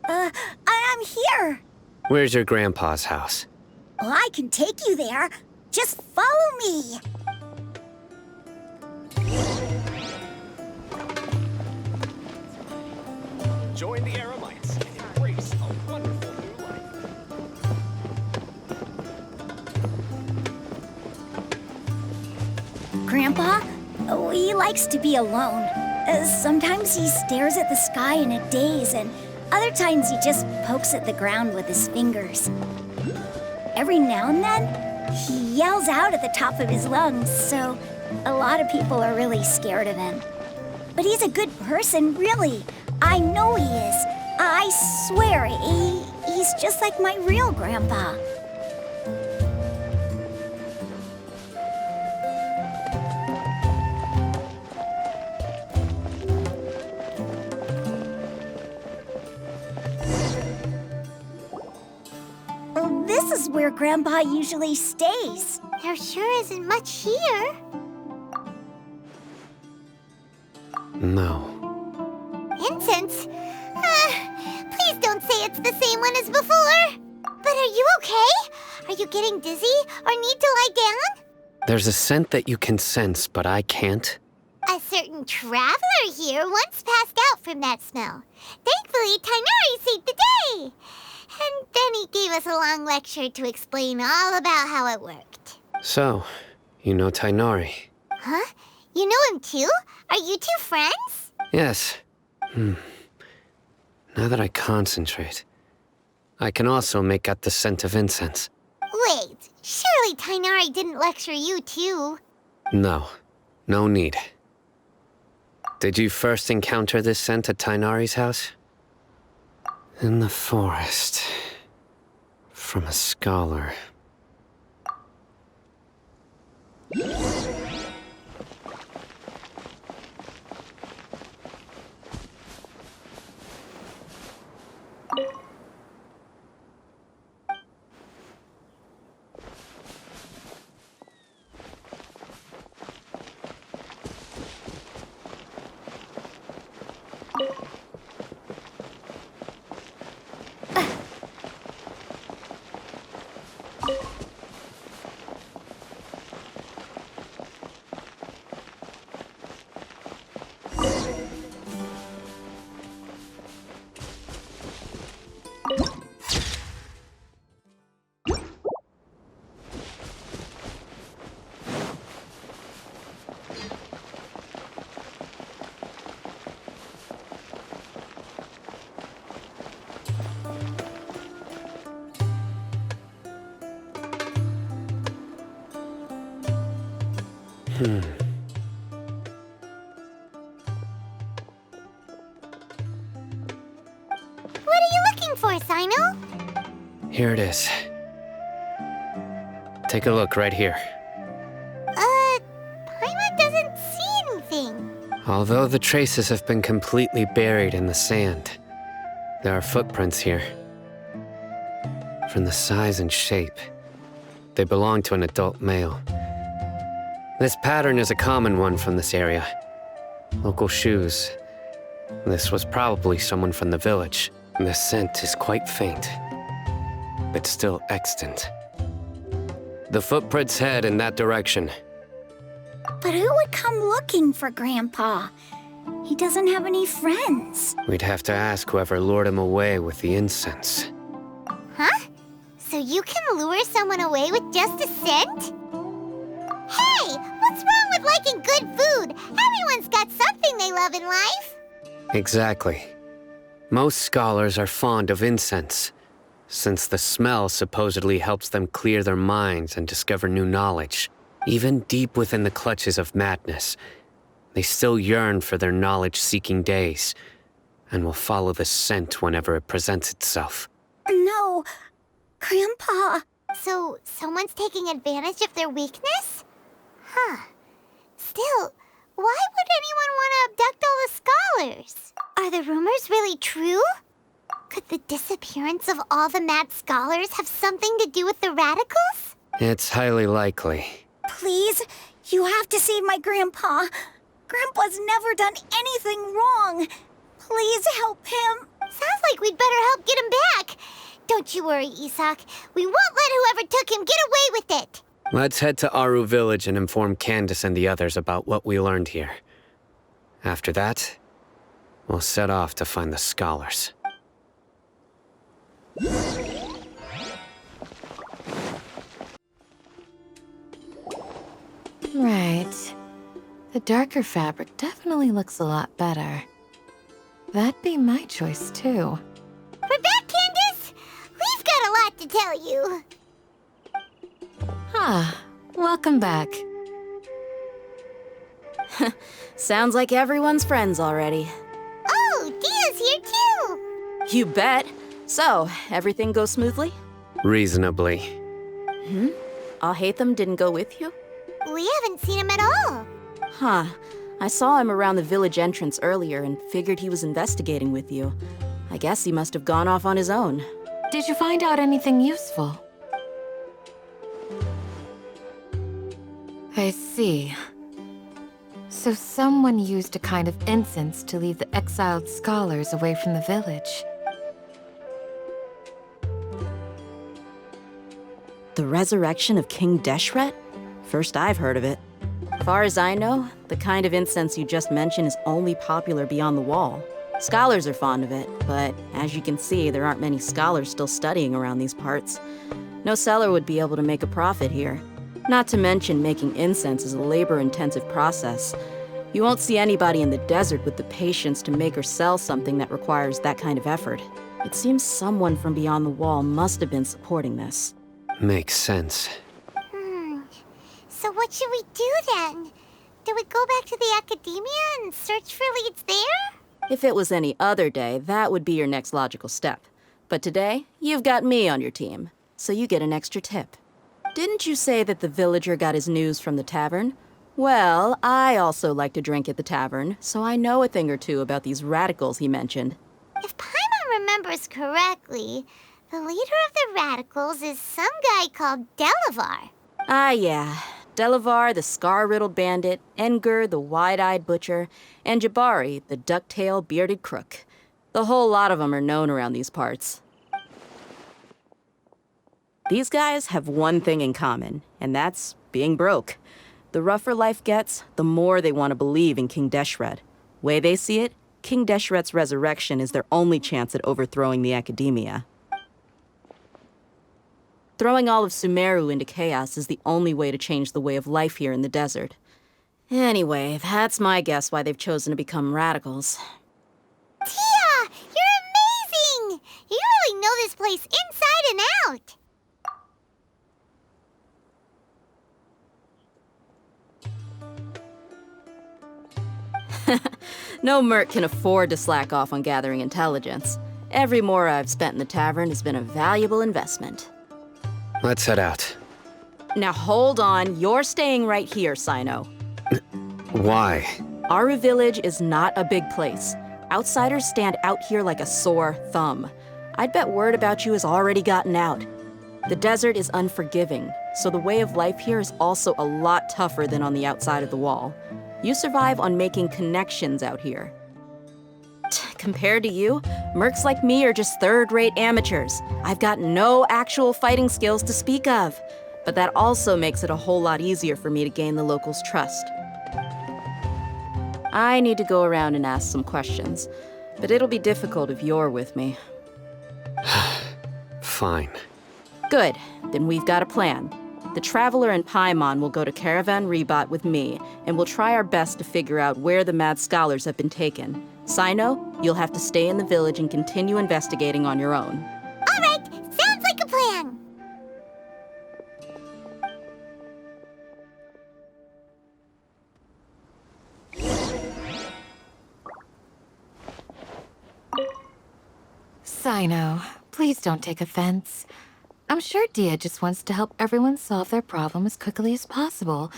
I'm here. Where's your grandpa's house? Well, I can take you there. Just follow me. Join the Aramites and embrace a wonderful new life. Grandpa, he likes to be alone. Sometimes he stares at the sky in a daze, and other times he just pokes at the ground with his fingers. Every now and then, he yells out at the top of his lungs, so a lot of people are really scared of him. But he's a good person, really. I know he is. I swear, he's just like my real grandpa. This is where Grandpa usually stays. There sure isn't much here. No. Incense? Please don't say it's the same one as before. But are you okay? Are you getting dizzy or need to lie down? There's a scent that you can sense, but I can't. A certain traveler here once passed out from that smell. Thankfully, Tighnari saved the day. And then he gave us a long lecture to explain all about how it worked. So, you know Tighnari? Huh? You know him too? Are you two friends? Yes. Now that I concentrate, I can also make out the scent of incense. Wait, surely Tighnari didn't lecture you too? No. No need. Did you first encounter this scent at Tighnari's house? In the forest. From a scholar. What are you looking for, Sino? Here it is. Take a look right here. Prima doesn't see anything. Although the traces have been completely buried in the sand, there are footprints here. From the size and shape, they belong to an adult male. This pattern is a common one from this area. Local shoes. This was probably someone from the village. The scent is quite faint, but still extant. The footprints head in that direction. But who would come looking for Grandpa? He doesn't have any friends. We'd have to ask whoever lured him away with the incense. Huh? So you can lure someone away with just a scent? Hey, what's wrong with liking good food? Everyone's got something they love in life. Exactly. Most scholars are fond of incense, since the smell supposedly helps them clear their minds and discover new knowledge. Even deep within the clutches of madness, they still yearn for their knowledge-seeking days, and will follow the scent whenever it presents itself. No, Grandpa. So someone's taking advantage of their weakness? Huh. Still, why would anyone want to abduct all the scholars? Are the rumors really true? Could the disappearance of all the mad scholars have something to do with the radicals? It's highly likely. Please, you have to save my Grandpa. Grandpa's never done anything wrong. Please help him. Sounds like we'd better help get him back. Don't you worry, Isak. We won't let whoever took him get away with it. Let's head to Aru Village and inform Candace and the others about what we learned here. After that, we'll set off to find the scholars. Right. The darker fabric definitely looks a lot better. That'd be my choice, too. We're back, Candace! We've got a lot to tell you. Ah, welcome back. Sounds like everyone's friends already. Oh, Dia's here, too! You bet. So, everything goes smoothly? Reasonably. Alhaitham didn't go with you? We haven't seen him at all. Huh. I saw him around the village entrance earlier and figured he was investigating with you. I guess he must have gone off on his own. Did you find out anything useful? I see. So someone used a kind of incense to lead the exiled scholars away from the village. The resurrection of King Deshret? First I've heard of it. Far as I know, the kind of incense you just mentioned is only popular beyond the wall. Scholars are fond of it, but as you can see, there aren't many scholars still studying around these parts. No seller would be able to make a profit here. Not to mention, making incense is a labor-intensive process. You won't see anybody in the desert with the patience to make or sell something that requires that kind of effort. It seems someone from beyond the wall must have been supporting this. Makes sense. So what should we do then? Do we go back to the academia and search for leads there? If it was any other day, that would be your next logical step. But today, you've got me on your team, so you get an extra tip. Didn't you say that the villager got his news from the tavern? Well, I also like to drink at the tavern, so I know a thing or two about these radicals he mentioned. If Paimon remembers correctly, the leader of the radicals is some guy called Delavar. Ah, yeah. Delavar, the scar-riddled bandit, Engur, the wide-eyed butcher, and Jabari, the duck-tailed bearded crook. The whole lot of them are known around these parts. These guys have one thing in common, and that's being broke. The rougher life gets, the more they want to believe in King Deshret. Way they see it, King Deshret's resurrection is their only chance at overthrowing the academia. Throwing all of Sumeru into chaos is the only way to change the way of life here in the desert. Anyway, that's my guess why they've chosen to become radicals. Tia! You're amazing! You really know this place inside and out! No merc can afford to slack off on gathering intelligence. Every mora I've spent in the tavern has been a valuable investment. Let's head out. Now hold on, you're staying right here, Sino. Why? Our village is not a big place. Outsiders stand out here like a sore thumb. I'd bet word about you has already gotten out. The desert is unforgiving, so the way of life here is also a lot tougher than on the outside of the wall. You survive on making connections out here. Compared to you, mercs like me are just third-rate amateurs. I've got no actual fighting skills to speak of. But that also makes it a whole lot easier for me to gain the locals' trust. I need to go around and ask some questions, but it'll be difficult if you're with me. Fine. Good, then we've got a plan. The Traveler and Paimon will go to Caravan Rebot with me, and we'll try our best to figure out where the mad scholars have been taken. Sino, you'll have to stay in the village and continue investigating on your own. All right, sounds like a plan. Sino, please don't take offense. I'm sure Dia just wants to help everyone solve their problem as quickly as possible.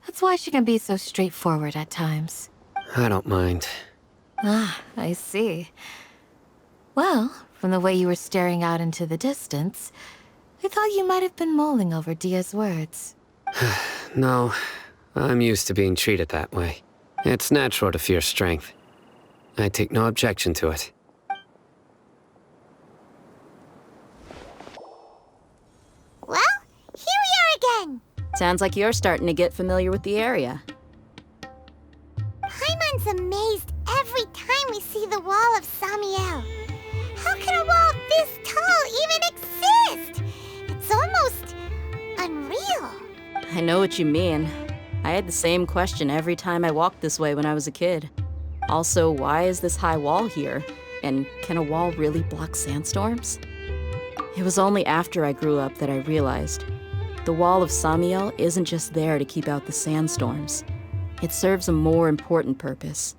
That's why she can be so straightforward at times. I don't mind. Ah, I see. Well, from the way you were staring out into the distance, I thought you might have been mulling over Dia's words. No, I'm used to being treated that way. It's natural to fear strength. I take no objection to it. Well, here we are again. Sounds like you're starting to get familiar with the area. Paimon's amazed every time we see the wall of Samiel. How can a wall this tall even exist? It's almost unreal. I know what you mean. I had the same question every time I walked this way when I was a kid. Also, why is this high wall here? And can a wall really block sandstorms? It was only after I grew up that I realized the wall of Samiel isn't just there to keep out the sandstorms. It serves a more important purpose,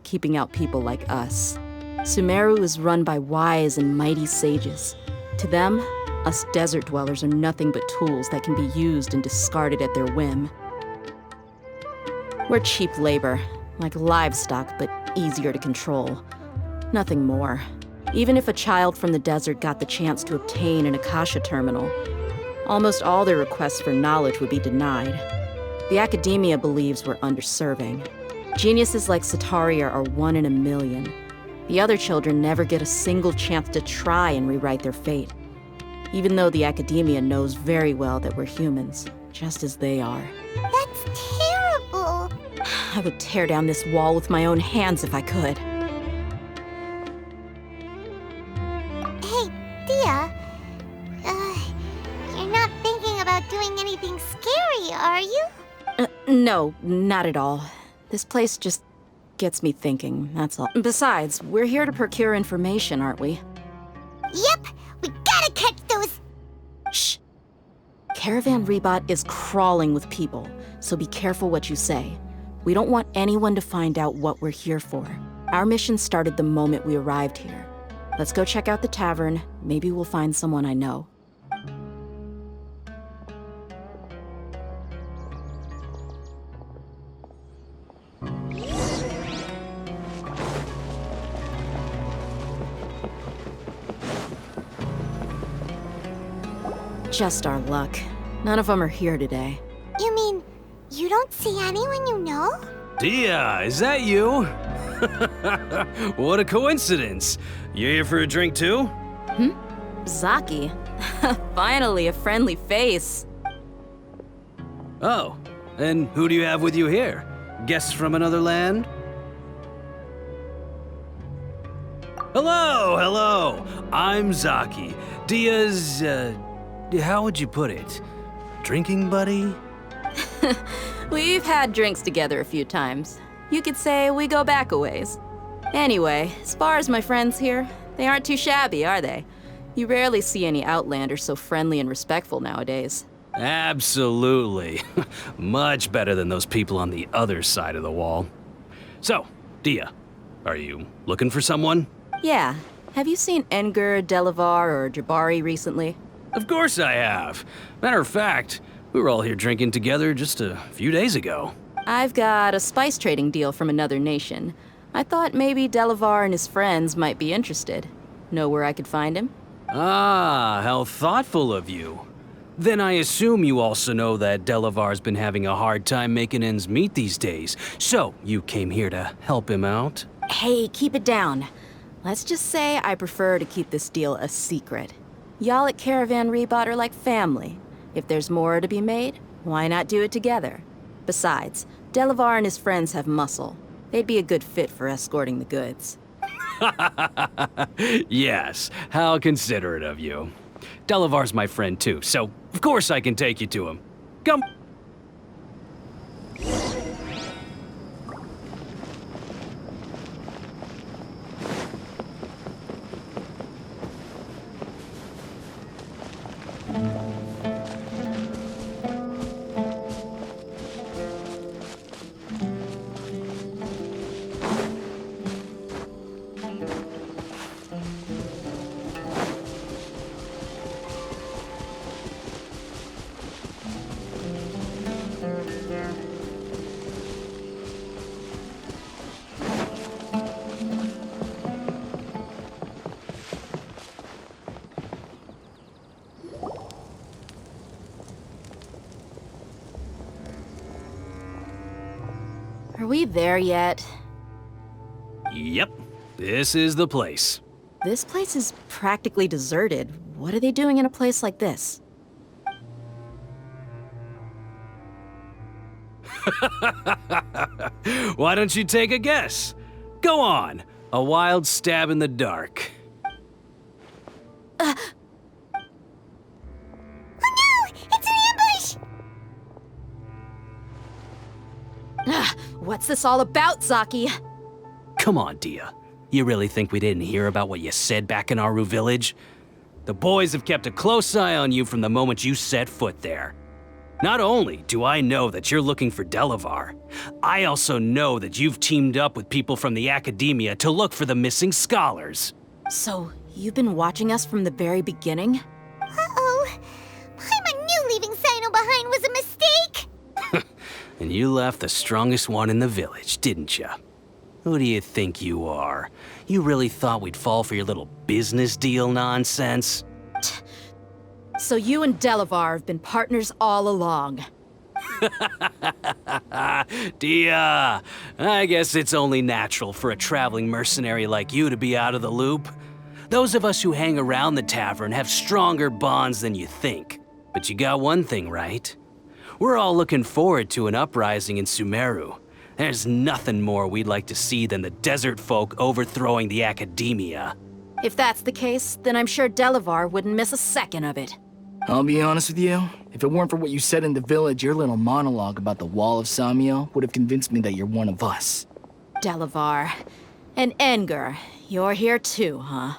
keeping out people like us. Sumeru is run by wise and mighty sages. To them, us desert dwellers are nothing but tools that can be used and discarded at their whim. We're cheap labor, like livestock, but easier to control. Nothing more. Even if a child from the desert got the chance to obtain an Akasha terminal, almost all their requests for knowledge would be denied. The academia believes we're underserving. Geniuses like Sataria are 1 in a million. The other children never get a single chance to try and rewrite their fate, even though the academia knows very well that we're humans, just as they are. That's terrible. I would tear down this wall with my own hands if I could. Hey, Dia. You're not thinking about doing anything scary, are you? No, not at all. This place just gets me thinking, that's all. Besides, we're here to procure information, aren't we? Yep, we gotta catch those... Shh. Caravan Rebot is crawling with people, so be careful what you say. We don't want anyone to find out what we're here for. Our mission started the moment we arrived here. Let's go check out the tavern. Maybe we'll find someone I know. Just our luck. None of them are here today. You mean, you don't see anyone you know? Dia, is that you? What a coincidence. You here for a drink too? Zaki. Finally, a friendly face. Oh, and who do you have with you here? Guests from another land? Hello, hello. I'm Zaki. Dia's, how would you put it? Drinking buddy? We've had drinks together a few times. You could say we go back a ways. Anyway, as far as my friends here, they aren't too shabby, are they? You rarely see any Outlanders so friendly and respectful nowadays. Absolutely. Much better than those people on the other side of the wall. So, Dia, Are you looking for someone? Yeah. Have you seen Enger, Delavar, or Jabari recently? Of course I have. Matter of fact, we were all here drinking together just a few days ago. I've got a spice trading deal from another nation. I thought maybe Delavar and his friends might be interested. Know where I could find him? Ah, how thoughtful of you. Then I assume you also know that Delavar's been having a hard time making ends meet these days, so you came here to help him out? Hey, keep it down. Let's just say I prefer to keep this deal a secret. Y'all at Caravan Rebot are like family. If there's more to be made, why not do it together? Besides, Delavar and his friends have muscle. They'd be a good fit for escorting the goods. Yes, how considerate of you. Delavar's my friend too, so of course I can take you to him. Come. Are we there yet? Yep, this is the place. This place is practically deserted. What are they doing in a place like this? Why don't you take a guess? Go on, a wild stab in the dark. Oh no! It's an ambush! What's this all about, Zaki? Come on, Dia. You really think we didn't hear about what you said back in Aru village? The boys have kept a close eye on you from the moment you set foot there. Not only do I know that you're looking for Delavar, I also know that you've teamed up with people from the Academia to look for the missing scholars. So, you've been watching us from the very beginning? Uh-oh. Paimon knew leaving Sino behind was a mistake! And you left the strongest one in the village, didn't you? Who do you think you are? You really thought we'd fall for your little business deal nonsense? So you and Delavar have been partners all along. Dia, I guess it's only natural for a traveling mercenary like you to be out of the loop. Those of us who hang around the tavern have stronger bonds than you think. But you got one thing right. We're all looking forward to an uprising in Sumeru. There's nothing more we'd like to see than the desert folk overthrowing the Academia. If that's the case, then I'm sure Delavar wouldn't miss a second of it. I'll be honest with you, if it weren't for what you said in the village, your little monologue about the Wall of Samiel would have convinced me that you're one of us. Delavar. And Enger, you're here too, huh?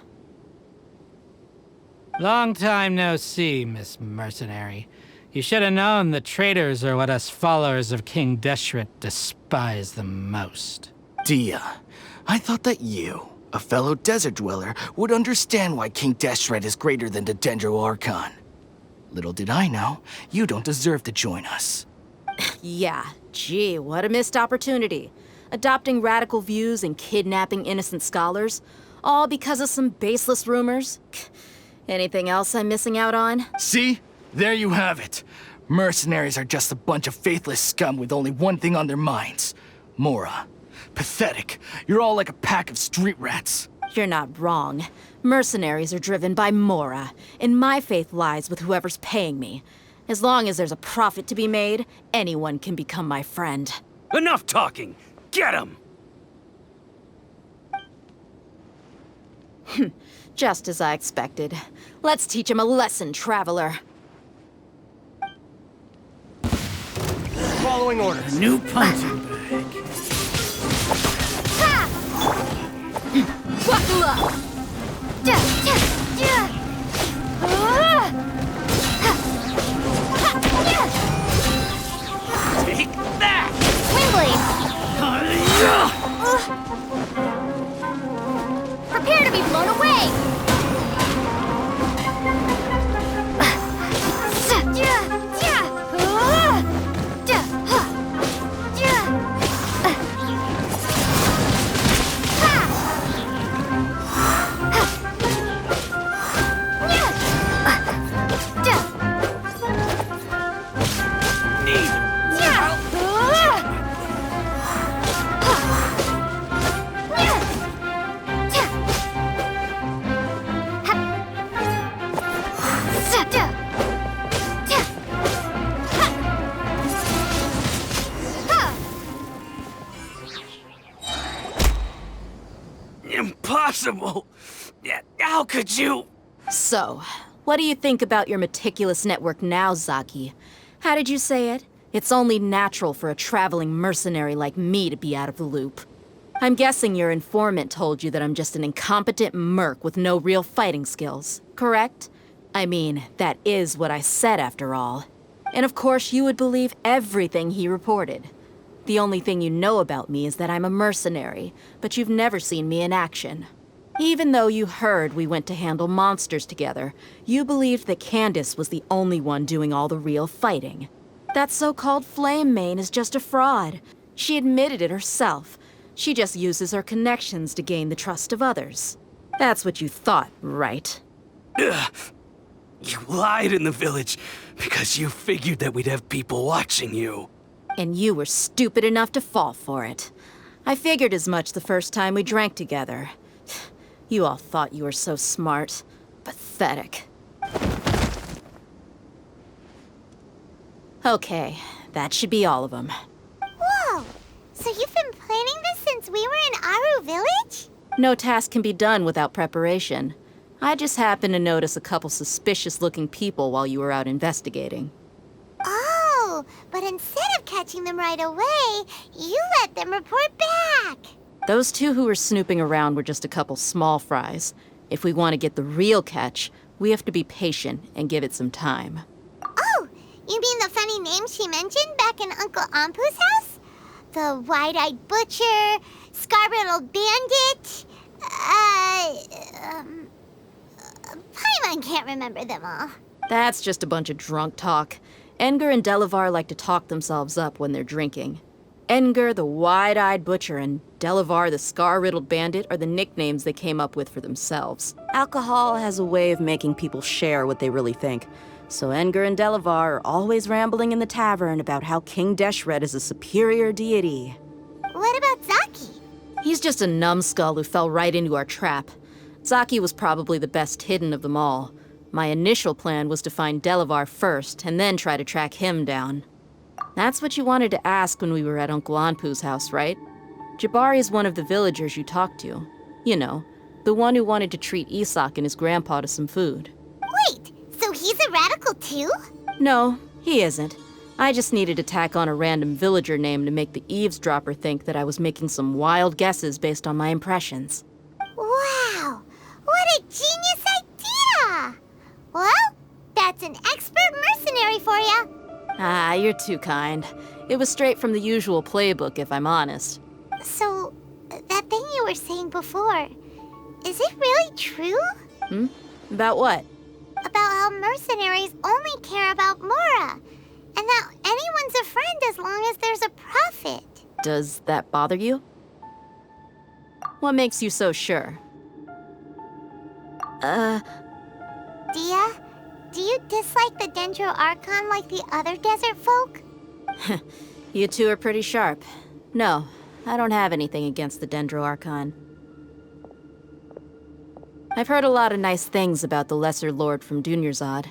Long time no see, Miss Mercenary. You should have known the traitors are what us followers of King Deshret despise the most. Dia, I thought that you, a fellow desert dweller, would understand why King Deshret is greater than the Dendro Archon. Little did I know, you don't deserve to join us. Yeah, gee, what a missed opportunity. Adopting radical views and kidnapping innocent scholars, all because of some baseless rumors. Anything else I'm missing out on? See? There you have it. Mercenaries are just a bunch of faithless scum with only one thing on their minds. Mora. Pathetic. You're all like a pack of street rats. You're not wrong. Mercenaries are driven by Mora, and my faith lies with whoever's paying me. As long as there's a profit to be made, anyone can become my friend. Enough talking! Get him! Just as I expected. Let's teach him a lesson, traveler. Following orders. New punching bag. Buckle up! Take that! Wind blade! impossible! How could you? So, what do you think about your meticulous network now, Zaki? How did you say it? It's only natural for a traveling mercenary like me to be out of the loop. I'm guessing your informant told you that I'm just an incompetent merc with no real fighting skills, correct? I mean, that is what I said after all. And of course you would believe everything he reported. The only thing you know about me is that I'm a mercenary, but you've never seen me in action. Even though you heard we went to handle monsters together, you believed that Candace was the only one doing all the real fighting. That so-called Flame Mane is just a fraud. She admitted it herself. She just uses her connections to gain the trust of others. That's what you thought, right? Ugh. You lied in the village because you figured that we'd have people watching you. And you were stupid enough to fall for it. I figured as much the first time we drank together. You all thought you were so smart. Pathetic. Okay, that should be all of them. Whoa! So you've been planning this since we were in Aru Village? No task can be done without preparation. I just happened to notice a couple suspicious-looking people while you were out investigating. Oh, but instead of catching them right away, you let them report back. Those two who were snooping around were just a couple small fries. If we want to get the real catch, we have to be patient and give it some time. Oh, you mean the funny name she mentioned back in Uncle Ampu's house? The wide-eyed butcher, scar-riddled bandit, Paimon can't remember them all. That's just a bunch of drunk talk. Edgar and Delavar like to talk themselves up when they're drinking. Edgar, the wide-eyed butcher, and Delavar, the scar-riddled bandit, are the nicknames they came up with for themselves. Alcohol has a way of making people share what they really think. So Edgar and Delavar are always rambling in the tavern about how King Deshret is a superior deity. What about Zaki? He's just a numbskull who fell right into our trap. Zaki was probably the best hidden of them all. My initial plan was to find Delavar first, and then try to track him down. That's what you wanted to ask when we were at Uncle Anpu's house, right? Jabari is one of the villagers you talked to. You know, the one who wanted to treat Isak and his grandpa to some food. Wait, so he's a radical too? No, he isn't. I just needed to tack on a random villager name to make the eavesdropper think that I was making some wild guesses based on my impressions. Wow, what a genius idea! Well, that's an expert mercenary for ya. Ah, you're too kind. It was straight from the usual playbook, if I'm honest. So, that thing you were saying before, is it really true? About what? About how mercenaries only care about Mora, and that anyone's a friend as long as there's a profit. Does that bother you? What makes you so sure? Dia, do you dislike the Dendro Archon like the other desert folk? You two are pretty sharp. No, I don't have anything against the Dendro Archon. I've heard a lot of nice things about the Lesser Lord from Dunyarzad.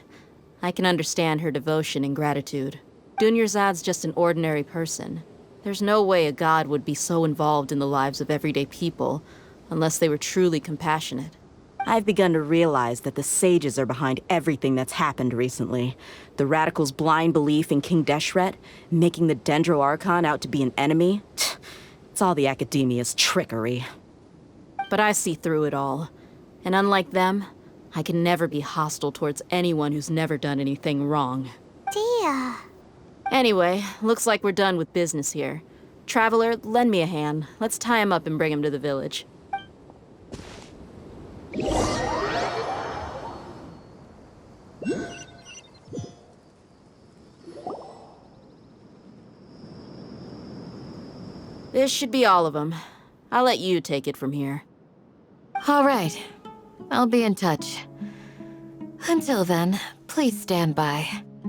I can understand her devotion and gratitude. Dunyarzad's just an ordinary person. There's no way a god would be so involved in the lives of everyday people, unless they were truly compassionate. I've begun to realize that the sages are behind everything that's happened recently. The radicals' blind belief in King Deshret, making the Dendro Archon out to be an enemy. It's all the academia's trickery. But I see through it all. And unlike them, I can never be hostile towards anyone who's never done anything wrong. Dia. Anyway, looks like we're done with business here. Traveler, lend me a hand. Let's tie him up and bring him to the village. This should be all of them. I'll let you take it from here. All right. I'll be in touch. Until then, please stand by.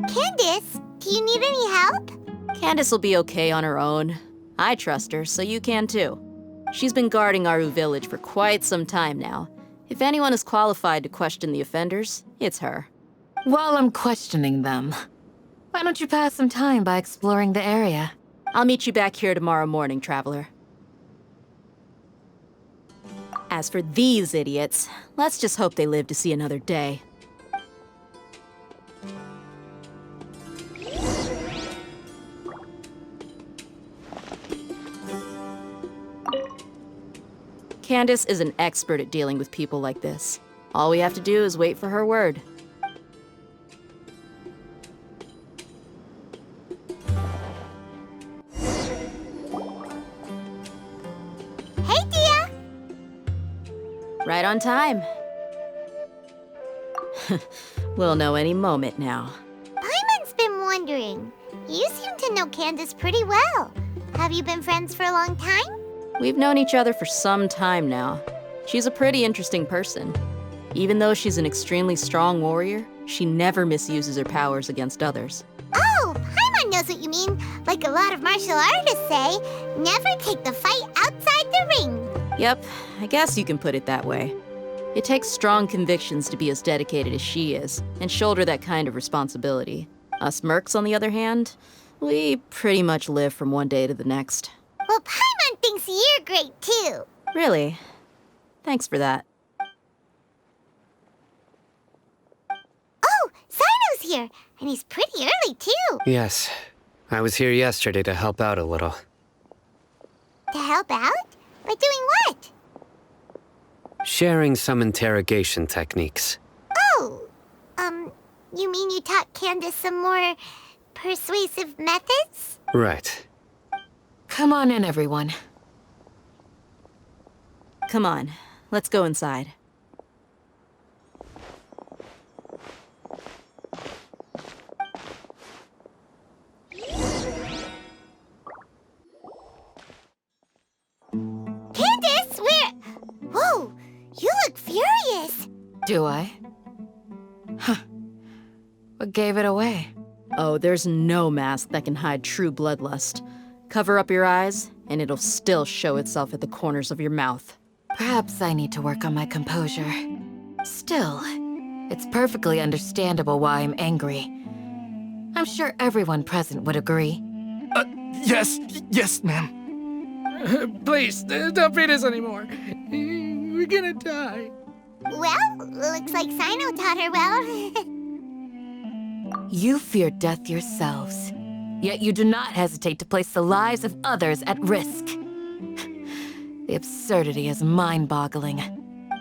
Candace, do you need any help? Candace will be okay on her own. I trust her, so you can too. She's been guarding Aru Village for quite some time now. If anyone is qualified to question the offenders, it's her. While I'm questioning them, why don't you pass some time by exploring the area? I'll meet you back here tomorrow morning, Traveler. As for these idiots, let's just hope they live to see another day. Candace is an expert at dealing with people like this. All we have to do is wait for her word. Hey, Dia! Right on time. We'll know any moment now. Paimon's been wondering. You seem to know Candace pretty well. Have you been friends for a long time? We've known each other for some time now. She's a pretty interesting person. Even though she's an extremely strong warrior, she never misuses her powers against others. Oh, Paimon knows what you mean. Like a lot of martial artists say, never take the fight outside the ring. Yep, I guess you can put it that way. It takes strong convictions to be as dedicated as she is, and shoulder that kind of responsibility. Us mercs, on the other hand, we pretty much live from one day to the next. Well, Paimon thinks you're great too. Really? Thanks for that. Oh, Sino's here, and he's pretty early too. Yes. I was here yesterday to help out a little. To help out? By doing what? Sharing some interrogation techniques. Oh, you mean you taught Candace some more persuasive methods? Right. Come on in, everyone. Come on, let's go inside. Candace, where? Whoa, you look furious. Do I? Huh. What gave it away? Oh, there's no mask that can hide true bloodlust. Cover up your eyes, and it'll still show itself at the corners of your mouth. Perhaps I need to work on my composure. Still, it's perfectly understandable why I'm angry. I'm sure everyone present would agree. Yes, ma'am. Please, don't beat us anymore. We're gonna die. Well, looks like Sino taught her well. You fear death yourselves, yet you do not hesitate to place the lives of others at risk. The absurdity is mind-boggling.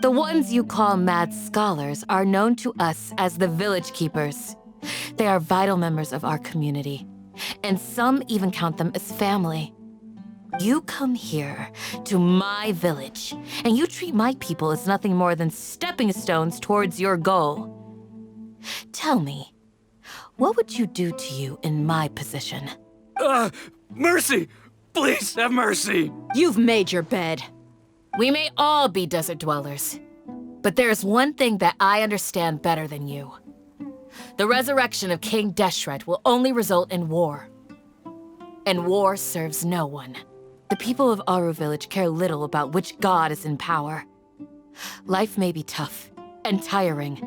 The ones you call mad scholars are known to us as the village keepers. They are vital members of our community, and some even count them as family. You come here to my village, and you treat my people as nothing more than stepping stones towards your goal. Tell me, what would you do to you in my position? Mercy! Please have mercy! You've made your bed. We may all be desert dwellers, but there's one thing that I understand better than you. The resurrection of King Deshret will only result in war. And war serves no one. The people of Aru Village care little about which god is in power. Life may be tough and tiring,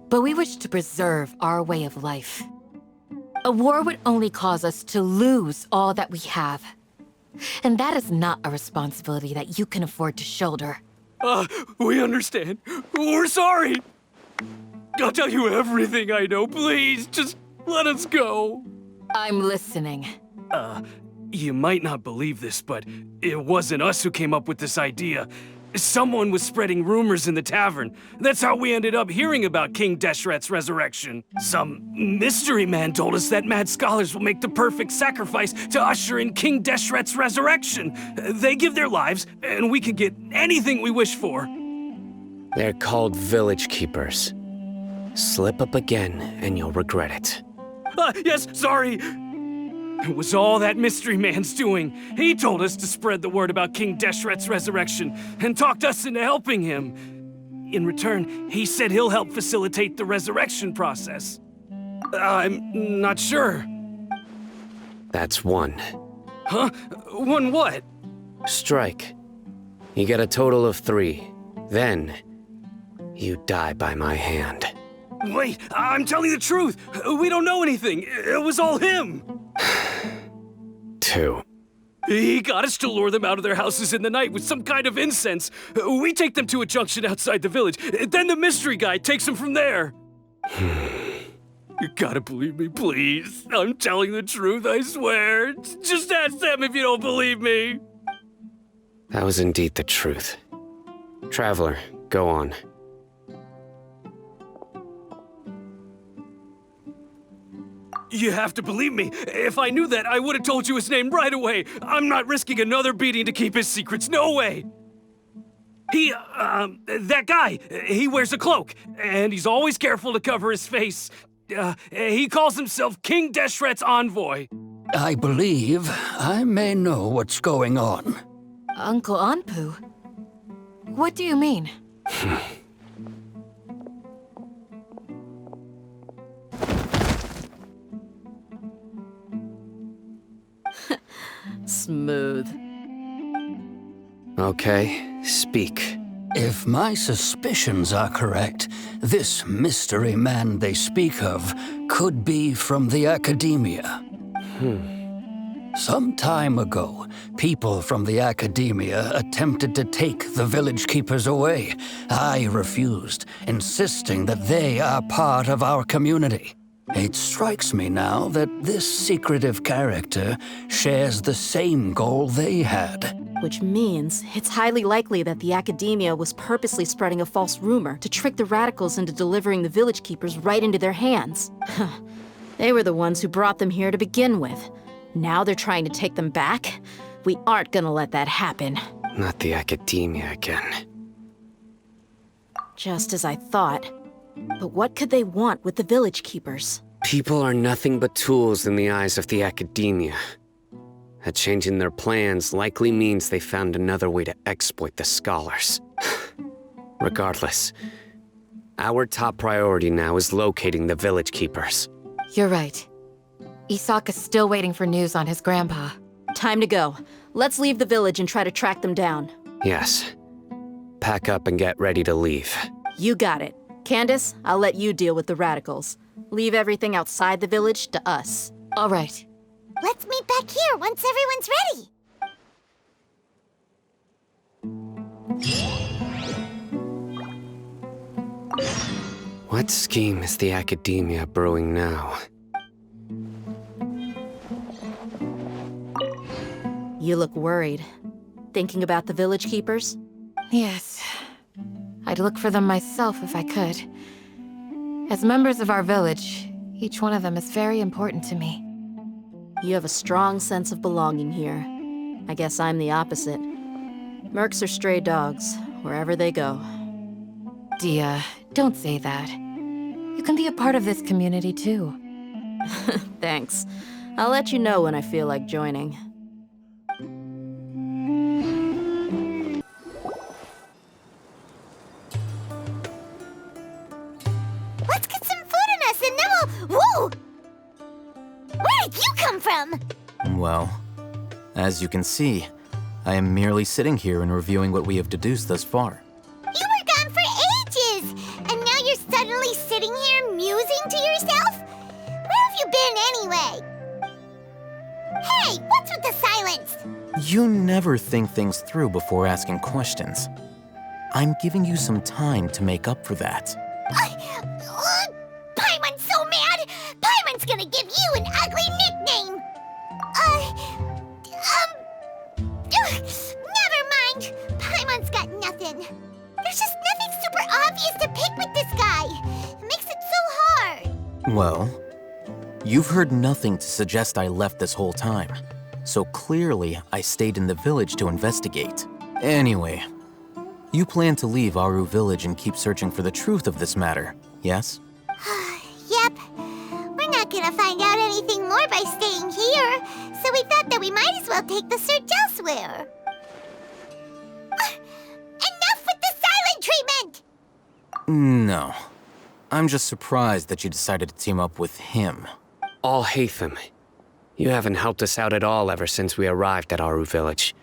but we wish to preserve our way of life. A war would only cause us to lose all that we have. And that is not a responsibility that you can afford to shoulder. We understand. We're sorry. I'll tell you everything I know. Please, just let us go. I'm listening. You might not believe this, but it wasn't us who came up with this idea. Someone was spreading rumors in the tavern. That's how we ended up hearing about King Deshret's resurrection. Some mystery man told us that mad scholars will make the perfect sacrifice to usher in King Deshret's resurrection. They give their lives, and we can get anything we wish for. They're called village keepers. Slip up again, and you'll regret it. Yes, sorry. It was all that mystery man's doing. He told us to spread the word about King Deshret's resurrection and talked us into helping him. In return, he said he'll help facilitate the resurrection process. I'm not sure. That's one. Huh? One what? Strike. You get a total of 3. Then, you die by my hand. Wait, I'm telling the truth. We don't know anything. It was all him. 2. He got us to lure them out of their houses in the night with some kind of incense. We take them to a junction outside the village. Then the mystery guy takes them from there. You gotta believe me, please. I'm telling the truth, I swear. Just ask them if you don't believe me. That was indeed the truth. Traveler, go on. You have to believe me. If I knew that, I would have told you his name right away. I'm not risking another beating to keep his secrets. No way. That guy, he wears a cloak, and he's always careful to cover his face. He calls himself King Deshret's envoy. I believe I may know what's going on. Uncle Anpu? What do you mean? Smooth. Okay, speak. If my suspicions are correct, this mystery man they speak of could be from the Academia. Some time ago, people from the Academia attempted to take the village keepers away. I refused, insisting that they are part of our community. It strikes me now that this secretive character shares the same goal they had. Which means it's highly likely that the Academia was purposely spreading a false rumor to trick the radicals into delivering the village keepers right into their hands. They were the ones who brought them here to begin with. Now they're trying to take them back? We aren't gonna let that happen. Not the Academia again. Just as I thought. But what could they want with the village keepers? People are nothing but tools in the eyes of the Academia. A change in their plans likely means they found another way to exploit the scholars. Regardless, our top priority now is locating the village keepers. You're right. Isak is still waiting for news on his grandpa. Time to go. Let's leave the village and try to track them down. Yes. Pack up and get ready to leave. You got it. Candace, I'll let you deal with the radicals. Leave everything outside the village to us. All right. Let's meet back here once everyone's ready. What scheme is the Academia brewing now? You look worried. Thinking about the village keepers? Yes. I'd look for them myself if I could. As members of our village, each one of them is very important to me. You have a strong sense of belonging here. I guess I'm the opposite. Mercs are stray dogs, wherever they go. Dia, don't say that. You can be a part of this community too. Thanks. I'll let you know when I feel like joining. Let's get some food in us and then we'll... Whoa! Where did you come from? Well, as you can see, I am merely sitting here and reviewing what we have deduced thus far. You were gone for ages, and now you're suddenly sitting here musing to yourself? Where have you been anyway? Hey, what's with the silence? You never think things through before asking questions. I'm giving you some time to make up for that. Paimon's so mad! Paimon's gonna give you an ugly nickname! Never mind! Paimon's got nothing. There's just nothing super obvious to pick with this guy. It makes it so hard. Well, you've heard nothing to suggest I left this whole time. So clearly, I stayed in the village to investigate. Anyway, you plan to leave Aru village and keep searching for the truth of this matter, yes? Yep. We're not gonna find out anything more by staying here, so we thought that we might as well take the search elsewhere. Enough with the silent treatment! No. I'm just surprised that you decided to team up with him. All Hatham. You haven't helped us out at all ever since we arrived at Aru village.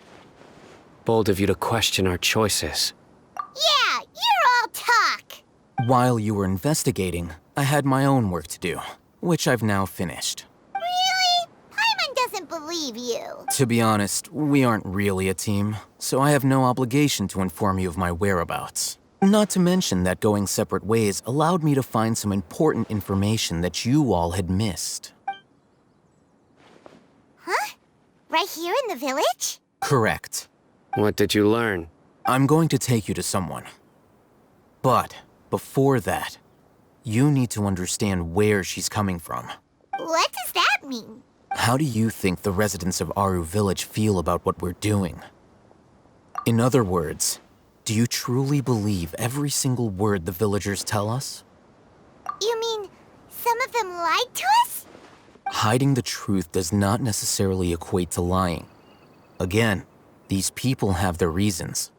Bold of you to question our choices. Yeah, you're all talk! While you were investigating, I had my own work to do, which I've now finished. Really? Paimon doesn't believe believe you. To be honest, we aren't really a team, so I have no obligation to inform you of my whereabouts. Not to mention that going separate ways allowed me to find some important information that you all had missed. Huh? Right here in the village? Correct. What did you learn? I'm going to take you to someone. But before that, you need to understand where she's coming from. What does that mean? How do you think the residents of Aru Village feel about what we're doing? In other words, do you truly believe every single word the villagers tell us? You mean some of them lied to us? Hiding the truth does not necessarily equate to lying. Again, these people have their reasons.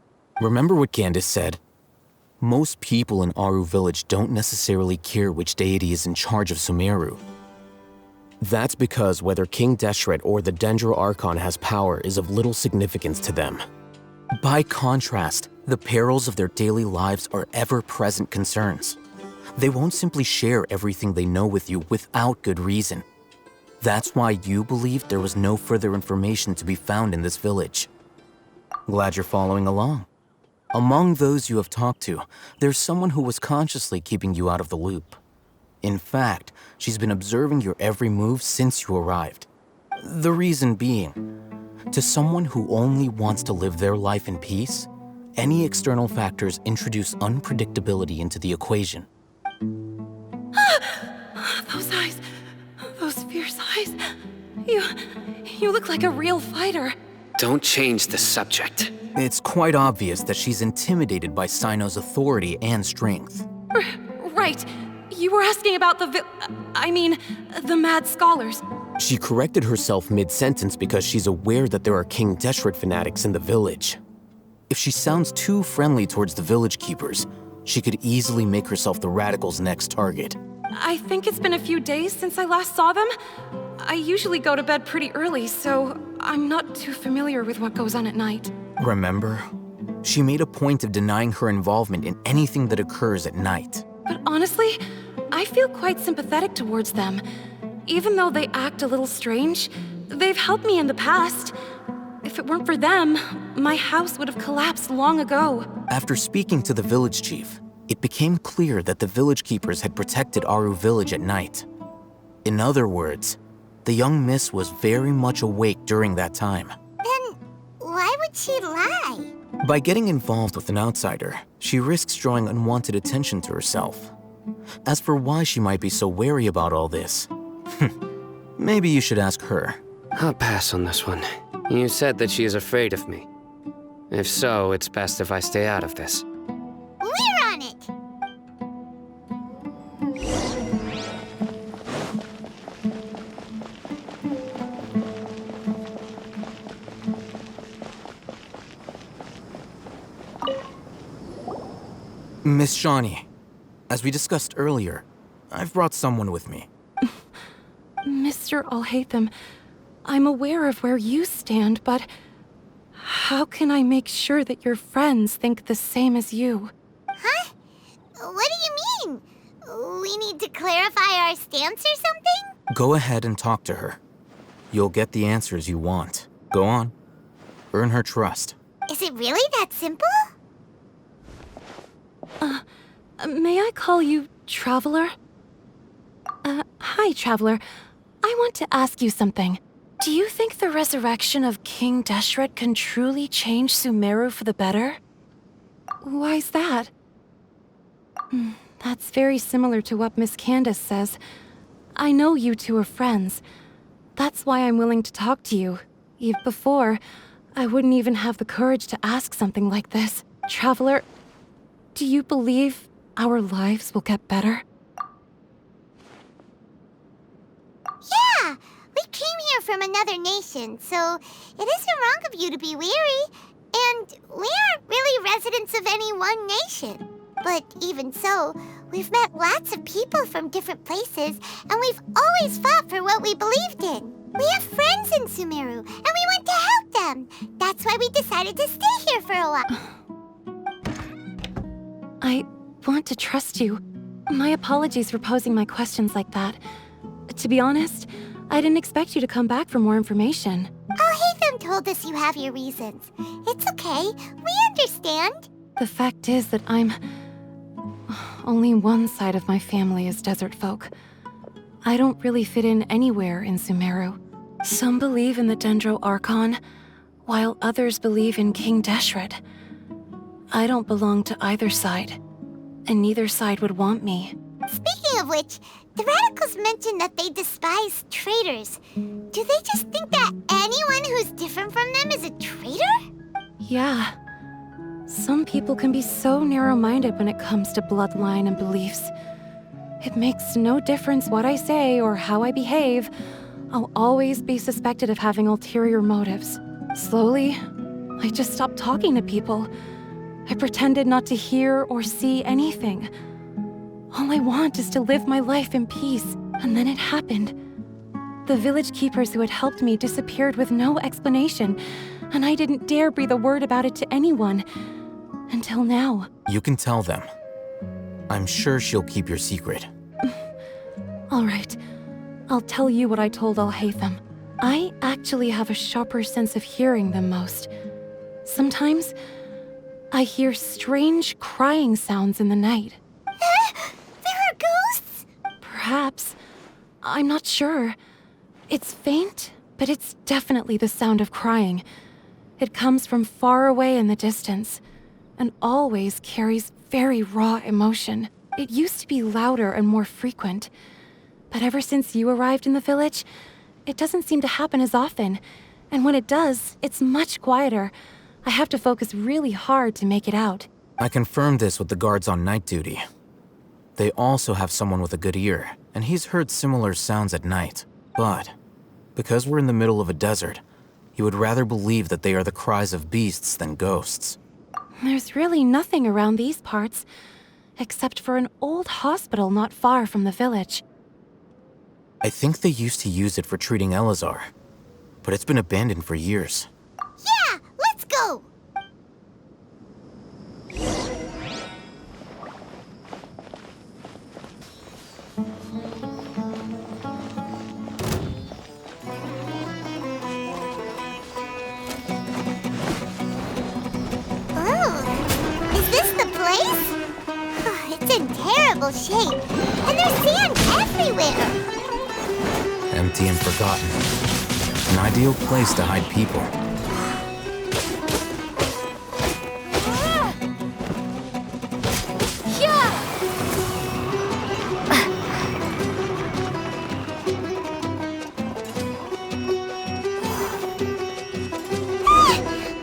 Remember what Candace said? Most people in Aru Village don't necessarily care which deity is in charge of Sumeru. That's because whether King Deshret or the Dendro Archon has power is of little significance to them. By contrast, the perils of their daily lives are ever-present concerns. They won't simply share everything they know with you without good reason. That's why you believed there was no further information to be found in this village. Glad you're following along. Among those you have talked to, there's someone who was consciously keeping you out of the loop. In fact, she's been observing your every move since you arrived. The reason being, to someone who only wants to live their life in peace, any external factors introduce unpredictability into the equation. Those eyes. Those fierce eyes. You look like a real fighter. Don't change the subject. It's quite obvious that she's intimidated by Sino's authority and strength. Right. You were asking about the mad scholars. She corrected herself mid-sentence because she's aware that there are King Deshret fanatics in the village. If she sounds too friendly towards the village keepers, she could easily make herself the radicals' next target. I think it's been a few days since I last saw them. I usually go to bed pretty early, so I'm not too familiar with what goes on at night. Remember? She made a point of denying her involvement in anything that occurs at night. But honestly, I feel quite sympathetic towards them. Even though they act a little strange, they've helped me in the past. If it weren't for them, my house would have collapsed long ago. After speaking to the village chief, it became clear that the village keepers had protected Aru Village at night. In other words, the young miss was very much awake during that time. Then why would she lie? By getting involved with an outsider, she risks drawing unwanted attention to herself. As for why she might be so wary about all this, maybe you should ask her. I'll pass on this one. You said that she is afraid of me. If so, it's best if I stay out of this. We're on it! Miss Shawnee, as we discussed earlier, I've brought someone with me. Mr. Alhaitham, I'm aware of where you stand, but how can I make sure that your friends think the same as you? Huh? What do you mean? We need to clarify our stance or something? Go ahead and talk to her. You'll get the answers you want. Go on. Earn her trust. Is it really that simple? May I call you Traveler? Hi, Traveler. I want to ask you something. Do you think the resurrection of King Deshret can truly change Sumeru for the better? Why's that? That's very similar to what Miss Candace says. I know you two are friends. That's why I'm willing to talk to you. Even before, I wouldn't even have the courage to ask something like this. Traveler, do you believe our lives will get better? Yeah! We came here from another nation, so it isn't wrong of you to be weary. And we aren't really residents of any one nation. But even so, we've met lots of people from different places, and we've always fought for what we believed in. We have friends in Sumeru, and we want to help them. That's why we decided to stay here for a while. I want to trust you. My apologies for posing my questions like that. To be honest, I didn't expect you to come back for more information. Al-Haytham told us you have your reasons. It's okay. We understand. The fact is that only one side of my family is desert folk. I don't really fit in anywhere in Sumeru. Some believe in the Dendro Archon, while others believe in King Deshret. I don't belong to either side, and neither side would want me. Speaking of which, the radicals mentioned that they despise traitors. Do they just think that anyone who's different from them is a traitor? Yeah. Some people can be so narrow-minded when it comes to bloodline and beliefs. It makes no difference what I say or how I behave. I'll always be suspected of having ulterior motives. Slowly, I just stopped talking to people. I pretended not to hear or see anything. All I want is to live my life in peace, and then it happened. The village keepers who had helped me disappeared with no explanation, and I didn't dare breathe a word about it to anyone. Until now. You can tell them. I'm sure she'll keep your secret. All right. I'll tell you what I told Al-Haytham. I actually have a sharper sense of hearing than most. Sometimes, I hear strange crying sounds in the night. There are ghosts? Perhaps. I'm not sure. It's faint, but it's definitely the sound of crying. It comes from far away in the distance, and always carries very raw emotion. It used to be louder and more frequent, but ever since you arrived in the village, it doesn't seem to happen as often, and when it does, it's much quieter. I have to focus really hard to make it out. I confirmed this with the guards on night duty. They also have someone with a good ear, and he's heard similar sounds at night. But, because we're in the middle of a desert, he would rather believe that they are the cries of beasts than ghosts. There's really nothing around these parts, except for an old hospital not far from the village. I think they used to use it for treating Elazar, but it's been abandoned for years. Yeah, let's go! It's in terrible shape, and there's sand everywhere. Empty and forgotten. An ideal place to hide people.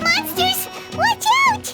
Monsters! Watch out!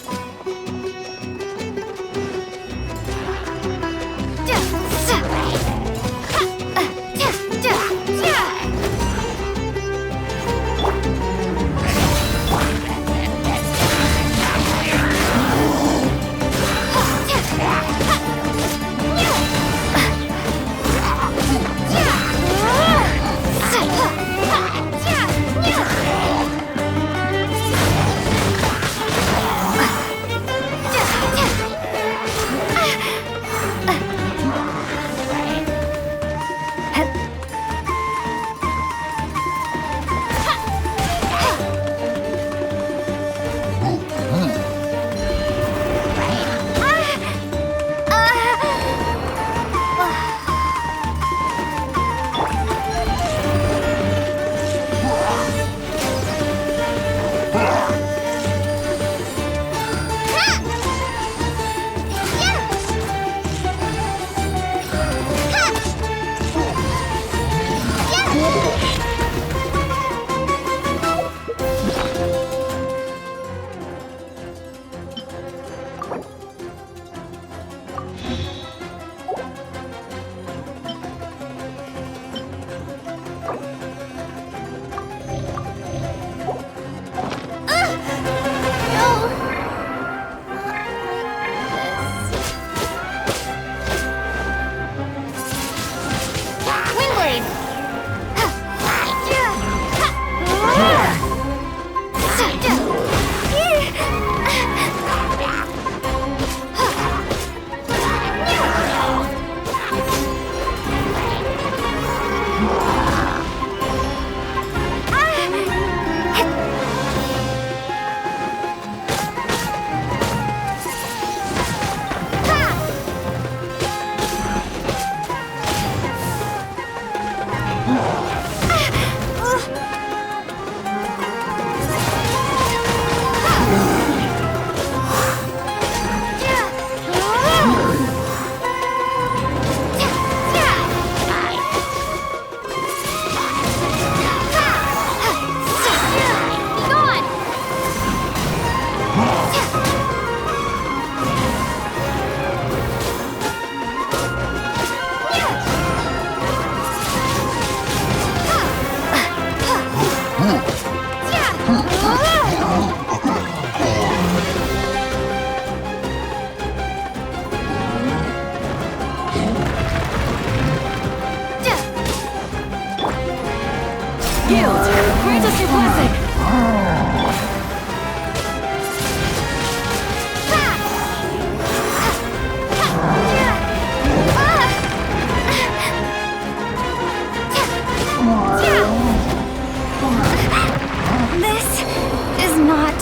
is not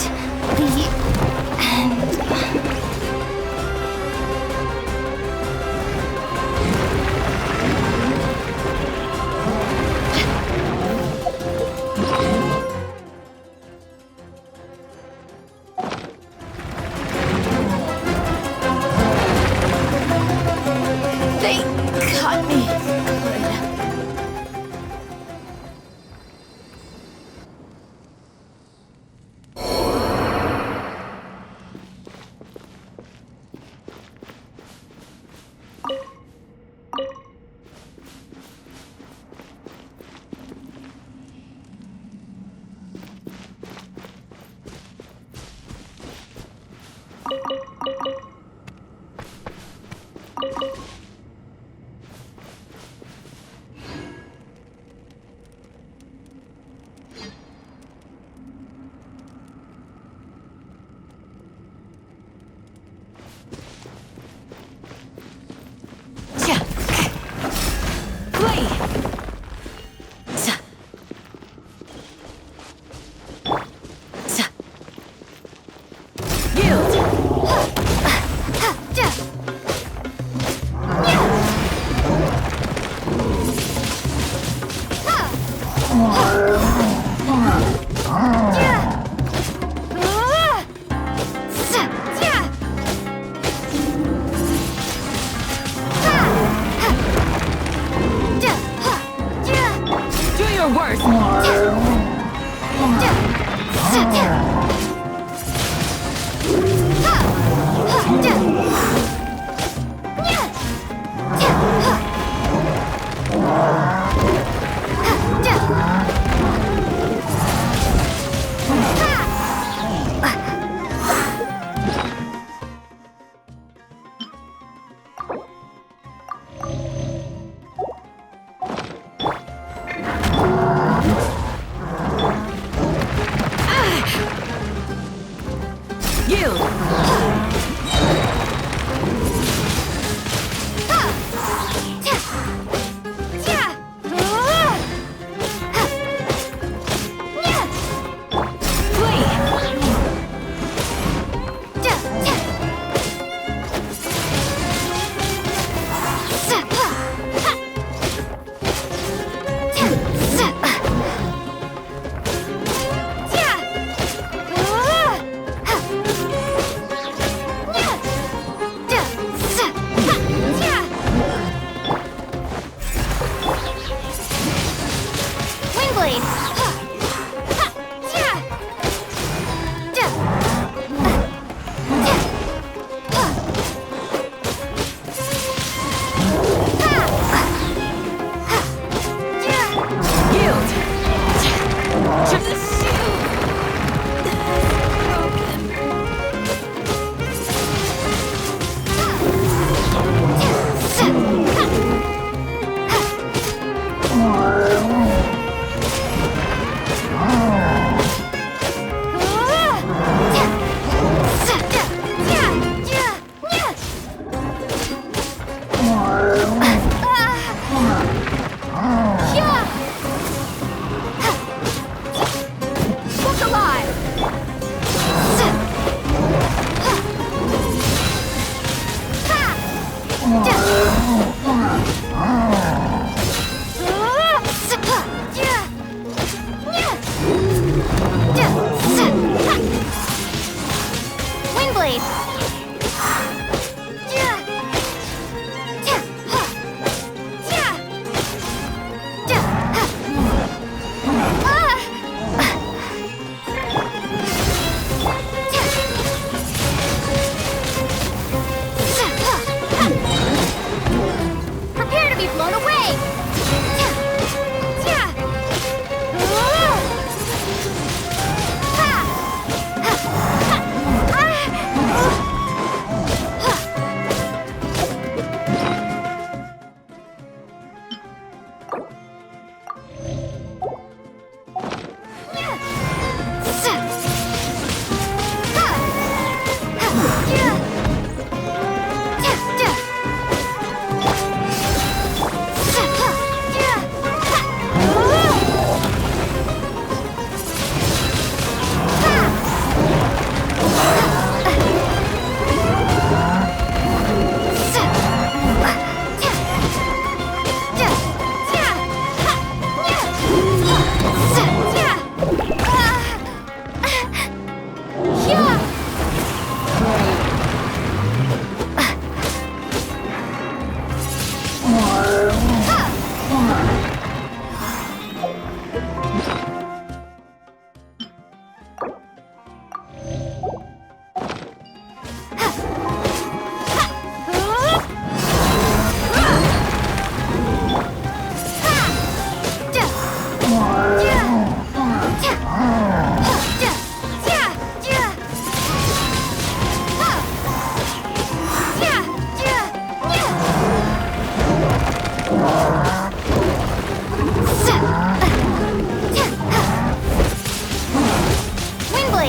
the end. They caught me.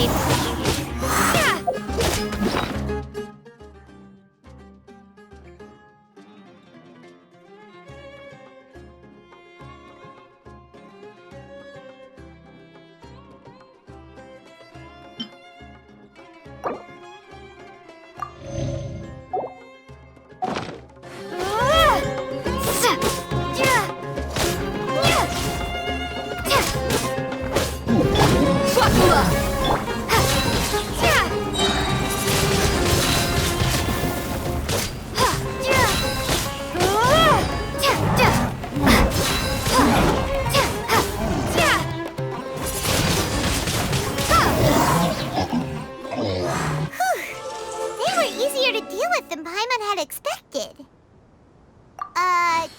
fine. Yeah.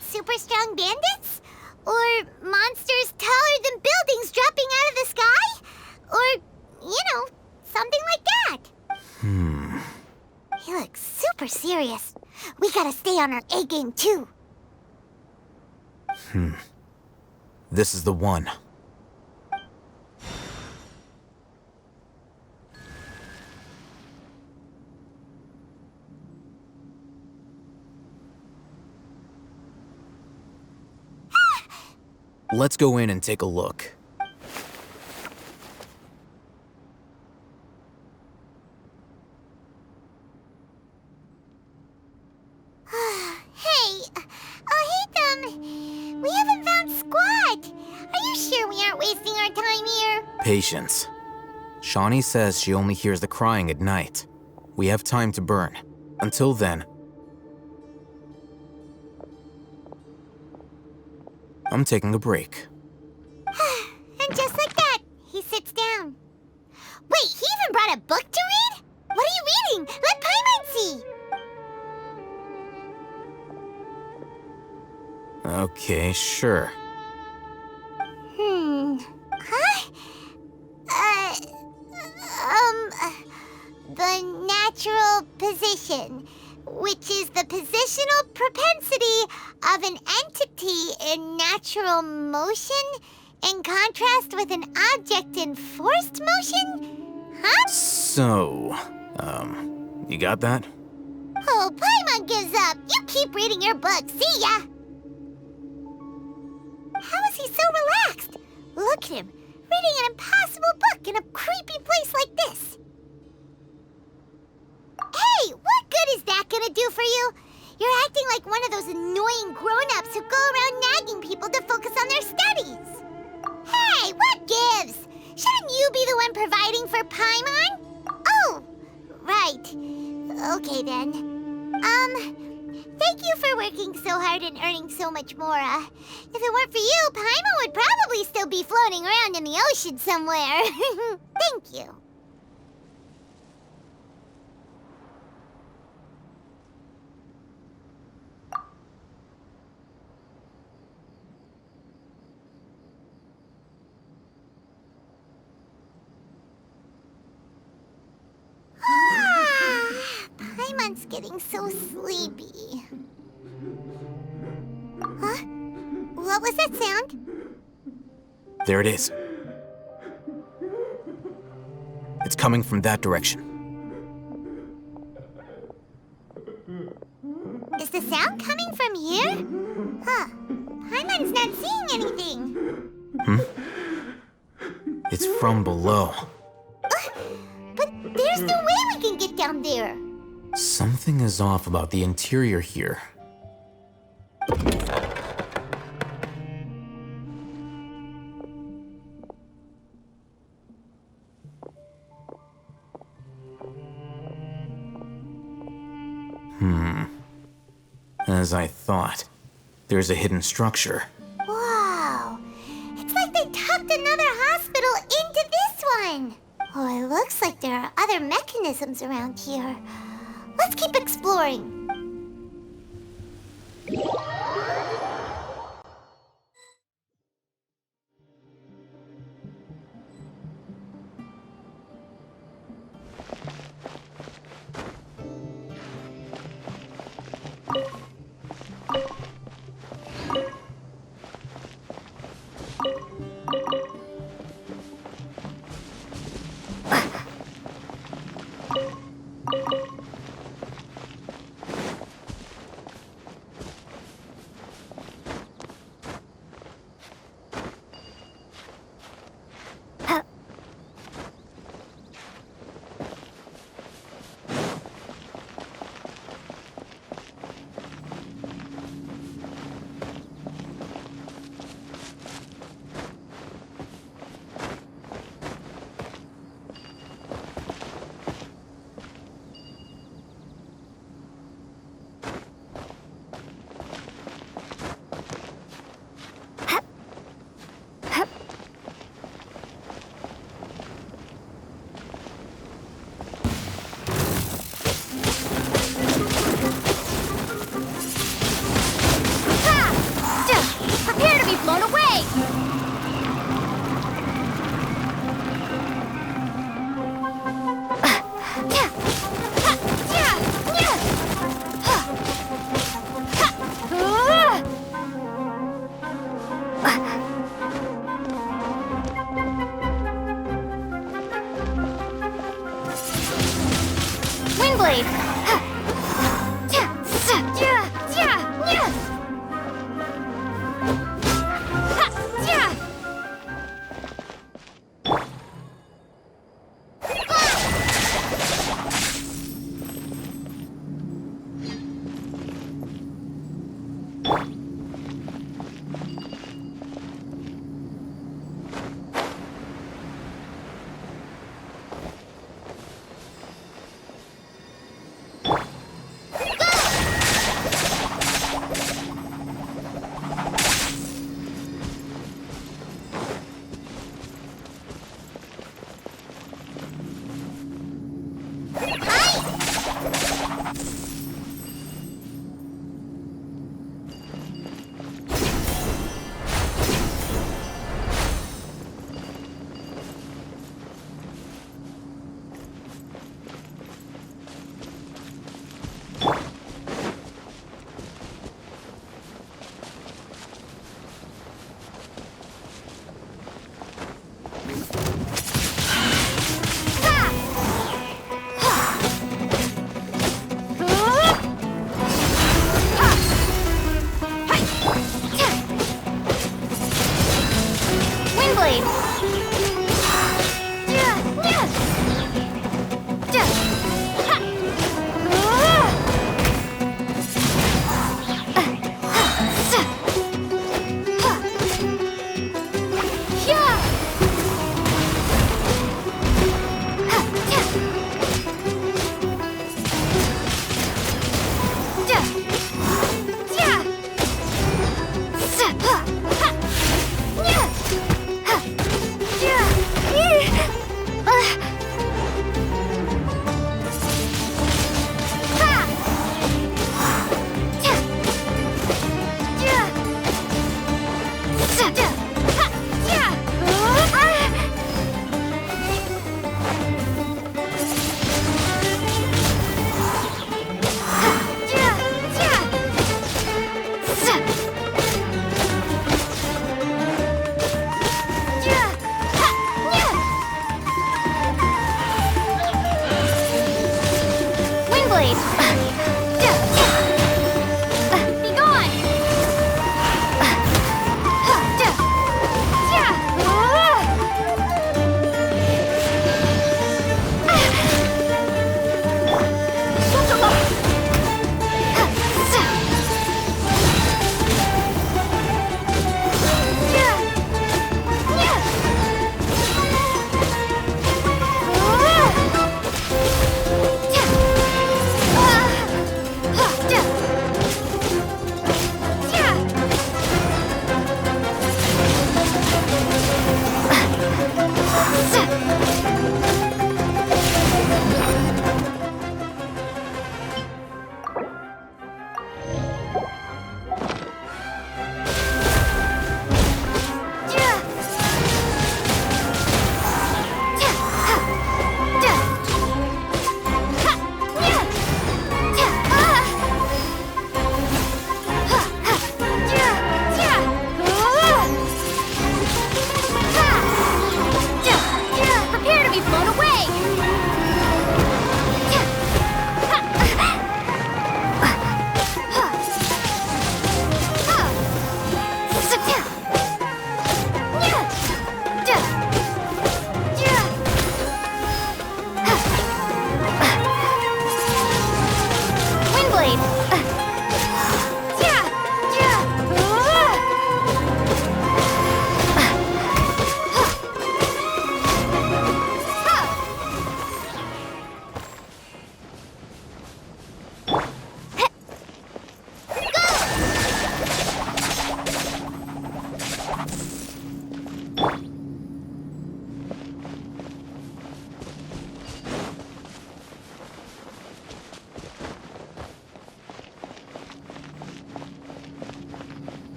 Super strong bandits? Or monsters taller than buildings dropping out of the sky? Or, something like that. He looks super serious. We gotta stay on our A game too. This is the one. Let's go in and take a look. Hey, we haven't found squat. Are you sure we aren't wasting our time here? Patience. Shawnee says she only hears the crying at night. We have time to burn. Until then, I'm taking a break. And just like that, he sits down. Wait, he even brought a book to read? What are you reading? Let Paimon see! Okay, sure. The natural position, which is the positional propensity of an entity in natural motion in contrast with an object in forced motion? Huh? So, you got that? Oh, Paimon gives up. You keep reading your book. See ya! How is he so relaxed? Look at him, reading an impossible book in a creepy place like this. Hey, what good is that gonna do for you? You're acting like one of those annoying grown-ups who go around nagging people to focus on their studies. Hey, what gives? Shouldn't you be the one providing for Paimon? Oh, right. Okay then. Thank you for working so hard and earning so much more. If it weren't for you, Paimon would probably still be floating around in the ocean somewhere. Thank you. Paimon's getting so sleepy. Huh? What was that sound? There it is. It's coming from that direction. Is the sound coming from here? Huh. Paimon's not seeing anything. It's from below. But there's no way we can get down there. Something is off about the interior here. As I thought, there's a hidden structure. Wow. It's like they tucked another hospital into this one. Oh, it looks like there are other mechanisms around here. Let's keep exploring. Windblade!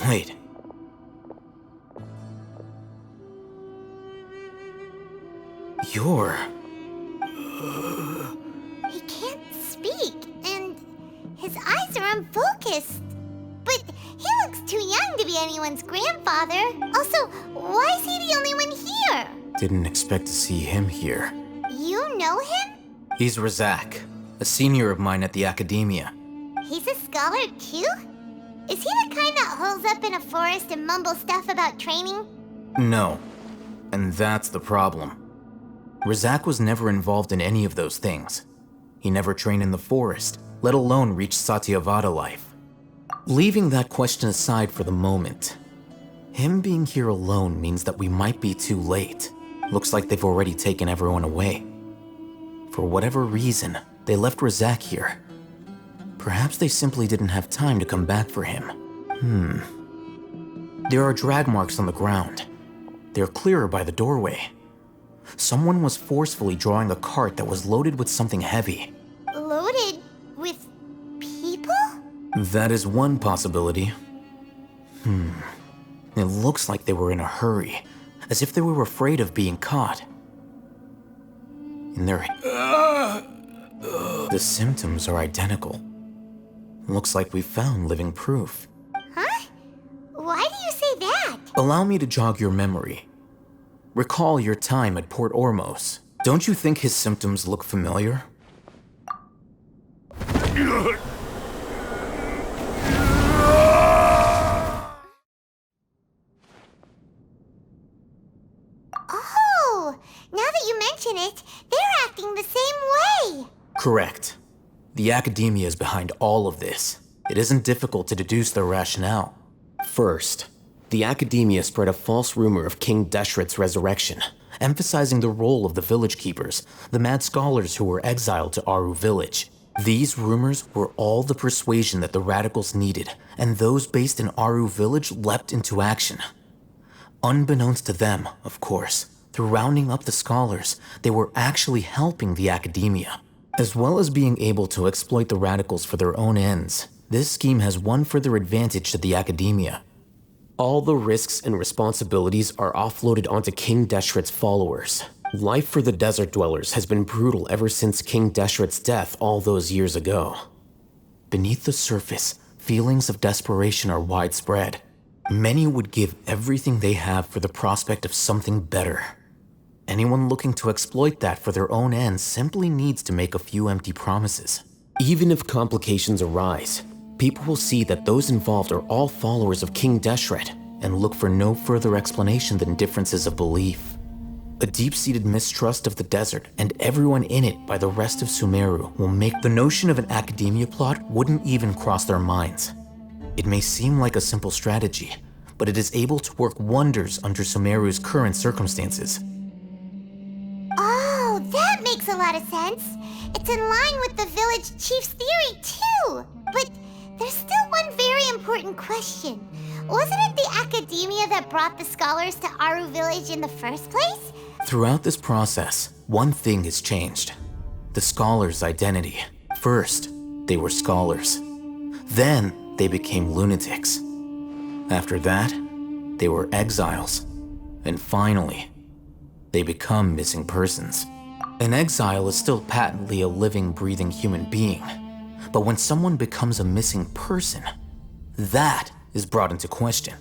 Wait. You're... He can't speak, and his eyes are unfocused. But he looks too young to be anyone's grandfather. Also, why is he the only one here? Didn't expect to see him here. You know him? He's Razak, a senior of mine at the Academia. He's a scholar too? Is he the kind that holes up in a forest and mumbles stuff about training? No. And that's the problem. Razak was never involved in any of those things. He never trained in the forest, let alone reach Satyavada life. Leaving that question aside for the moment, him being here alone means that we might be too late. Looks like they've already taken everyone away. For whatever reason, they left Razak here. Perhaps they simply didn't have time to come back for him. There are drag marks on the ground. They're clearer by the doorway. Someone was forcefully drawing a cart that was loaded with something heavy. Loaded with people? That is one possibility. It looks like they were in a hurry, as if they were afraid of being caught. In their... The symptoms are identical. Looks like we found living proof. Huh? Why do you say that? Allow me to jog your memory. Recall your time at Port Ormos. Don't you think his symptoms look familiar? Oh, now that you mention it, they're acting the same way. Correct. The Academia is behind all of this. It isn't difficult to deduce their rationale. First, the Academia spread a false rumor of King Deshret's resurrection, emphasizing the role of the village keepers, the mad scholars who were exiled to Aru village. These rumors were all the persuasion that the radicals needed, and those based in Aru village leapt into action. Unbeknownst to them, of course, through rounding up the scholars, they were actually helping the Academia. As well as being able to exploit the radicals for their own ends, this scheme has one further advantage to the Academia. All the risks and responsibilities are offloaded onto King Deshret's followers. Life for the desert dwellers has been brutal ever since King Deshret's death all those years ago. Beneath the surface, feelings of desperation are widespread. Many would give everything they have for the prospect of something better. Anyone looking to exploit that for their own ends simply needs to make a few empty promises. Even if complications arise, people will see that those involved are all followers of King Deshret and look for no further explanation than differences of belief. A deep-seated mistrust of the desert and everyone in it by the rest of Sumeru will make the notion of an Academia plot wouldn't even cross their minds. It may seem like a simple strategy, but it is able to work wonders under Sumeru's current circumstances. Oh, that makes a lot of sense. It's in line with the village chief's theory, too. But there's still one very important question. Wasn't it the Academia that brought the scholars to Aru village in the first place? Throughout this process, one thing has changed. The scholars' identity. First, they were scholars. Then, they became lunatics. After that, they were exiles. And finally, they become missing persons. An exile is still patently a living, breathing human being. But when someone becomes a missing person, that is brought into question.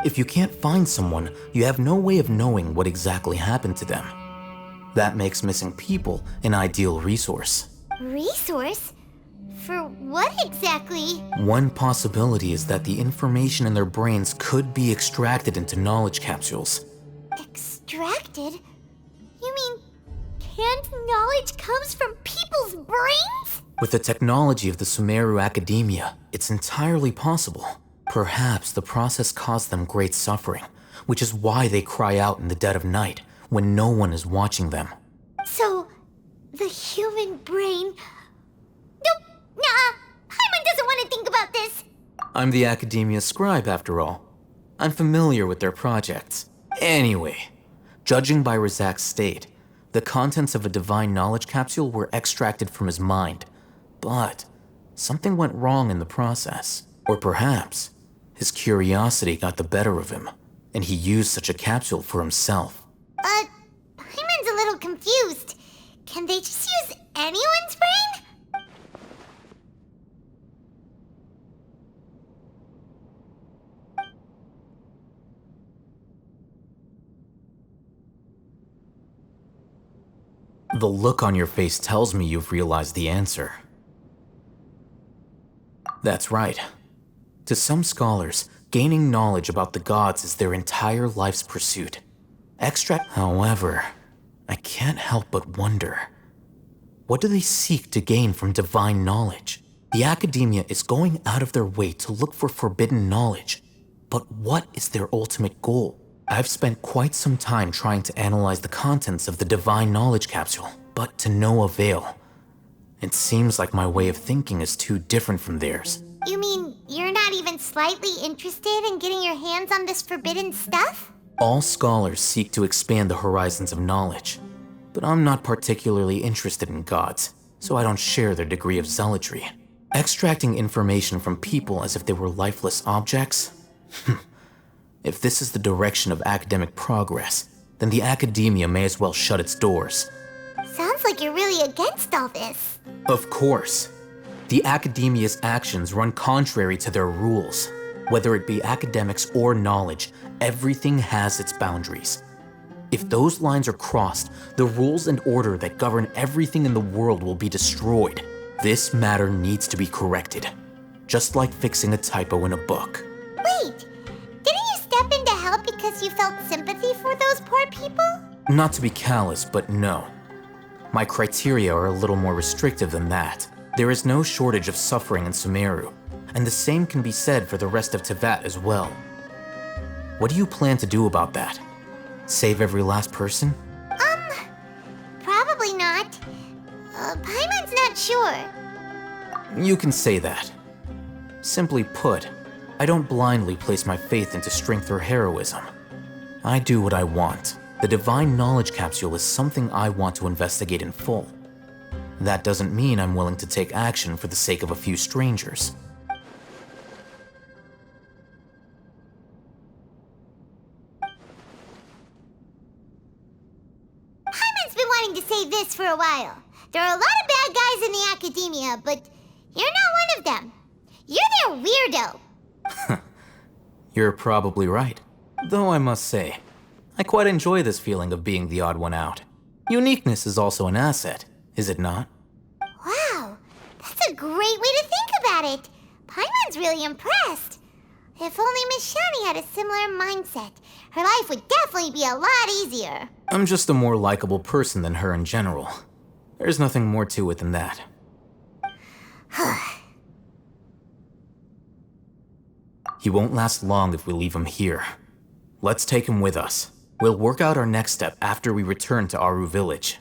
If you can't find someone, you have no way of knowing what exactly happened to them. That makes missing people an ideal resource. Resource? For what exactly? One possibility is that the information in their brains could be extracted into knowledge capsules. Extracted? You mean canned knowledge comes from people's brains? With the technology of the Sumeru Academia, it's entirely possible. Perhaps the process caused them great suffering, which is why they cry out in the dead of night when no one is watching them. So, the human brain... Nope, nah, Hyman doesn't want to think about this. I'm the Academia's scribe, after all. I'm familiar with their projects. Anyway, judging by Razak's state, the contents of a divine knowledge capsule were extracted from his mind. But something went wrong in the process. Or perhaps His curiosity got the better of him, and he used such a capsule for himself. Paimon's a little confused. Can they just use anyone's brain? The look on your face tells me you've realized the answer. That's right. To some scholars, gaining knowledge about the gods is their entire life's pursuit. However, I can't help but wonder, what do they seek to gain from divine knowledge? The academia is going out of their way to look for forbidden knowledge, but what is their ultimate goal? I've spent quite some time trying to analyze the contents of the divine knowledge capsule, but to no avail. It seems like my way of thinking is too different from theirs. You mean you're not even slightly interested in getting your hands on this forbidden stuff? All scholars seek to expand the horizons of knowledge, but I'm not particularly interested in gods, so I don't share their degree of zealotry. Extracting information from people as if they were lifeless objects? If this is the direction of academic progress, then the academia may as well shut its doors. Sounds like you're really against all this. Of course. The academia's actions run contrary to their rules. Whether it be academics or knowledge, everything has its boundaries. If those lines are crossed, the rules and order that govern everything in the world will be destroyed. This matter needs to be corrected, just like fixing a typo in a book. Wait, didn't you step in to help because you felt sympathy for those poor people? Not to be callous, but no. My criteria are a little more restrictive than that. There is no shortage of suffering in Sumeru, and the same can be said for the rest of Teyvat as well. What do you plan to do about that? Save every last person? Probably not. Paimon's not sure. You can say that. Simply put, I don't blindly place my faith into strength or heroism. I do what I want. The divine knowledge capsule is something I want to investigate in full. That doesn't mean I'm willing to take action for the sake of a few strangers. Paimon's been wanting to say this for a while. There are a lot of bad guys in the academia, but you're not one of them. You're their weirdo. You're probably right. Though I must say, I quite enjoy this feeling of being the odd one out. Uniqueness is also an asset, is it not? Wow, that's a great way to think about it. Paimon's really impressed. If only Miss Shani had a similar mindset, her life would definitely be a lot easier. I'm just a more likable person than her in general. There's nothing more to it than that. He won't last long if we leave him here. Let's take him with us. We'll work out our next step after we return to Aru village.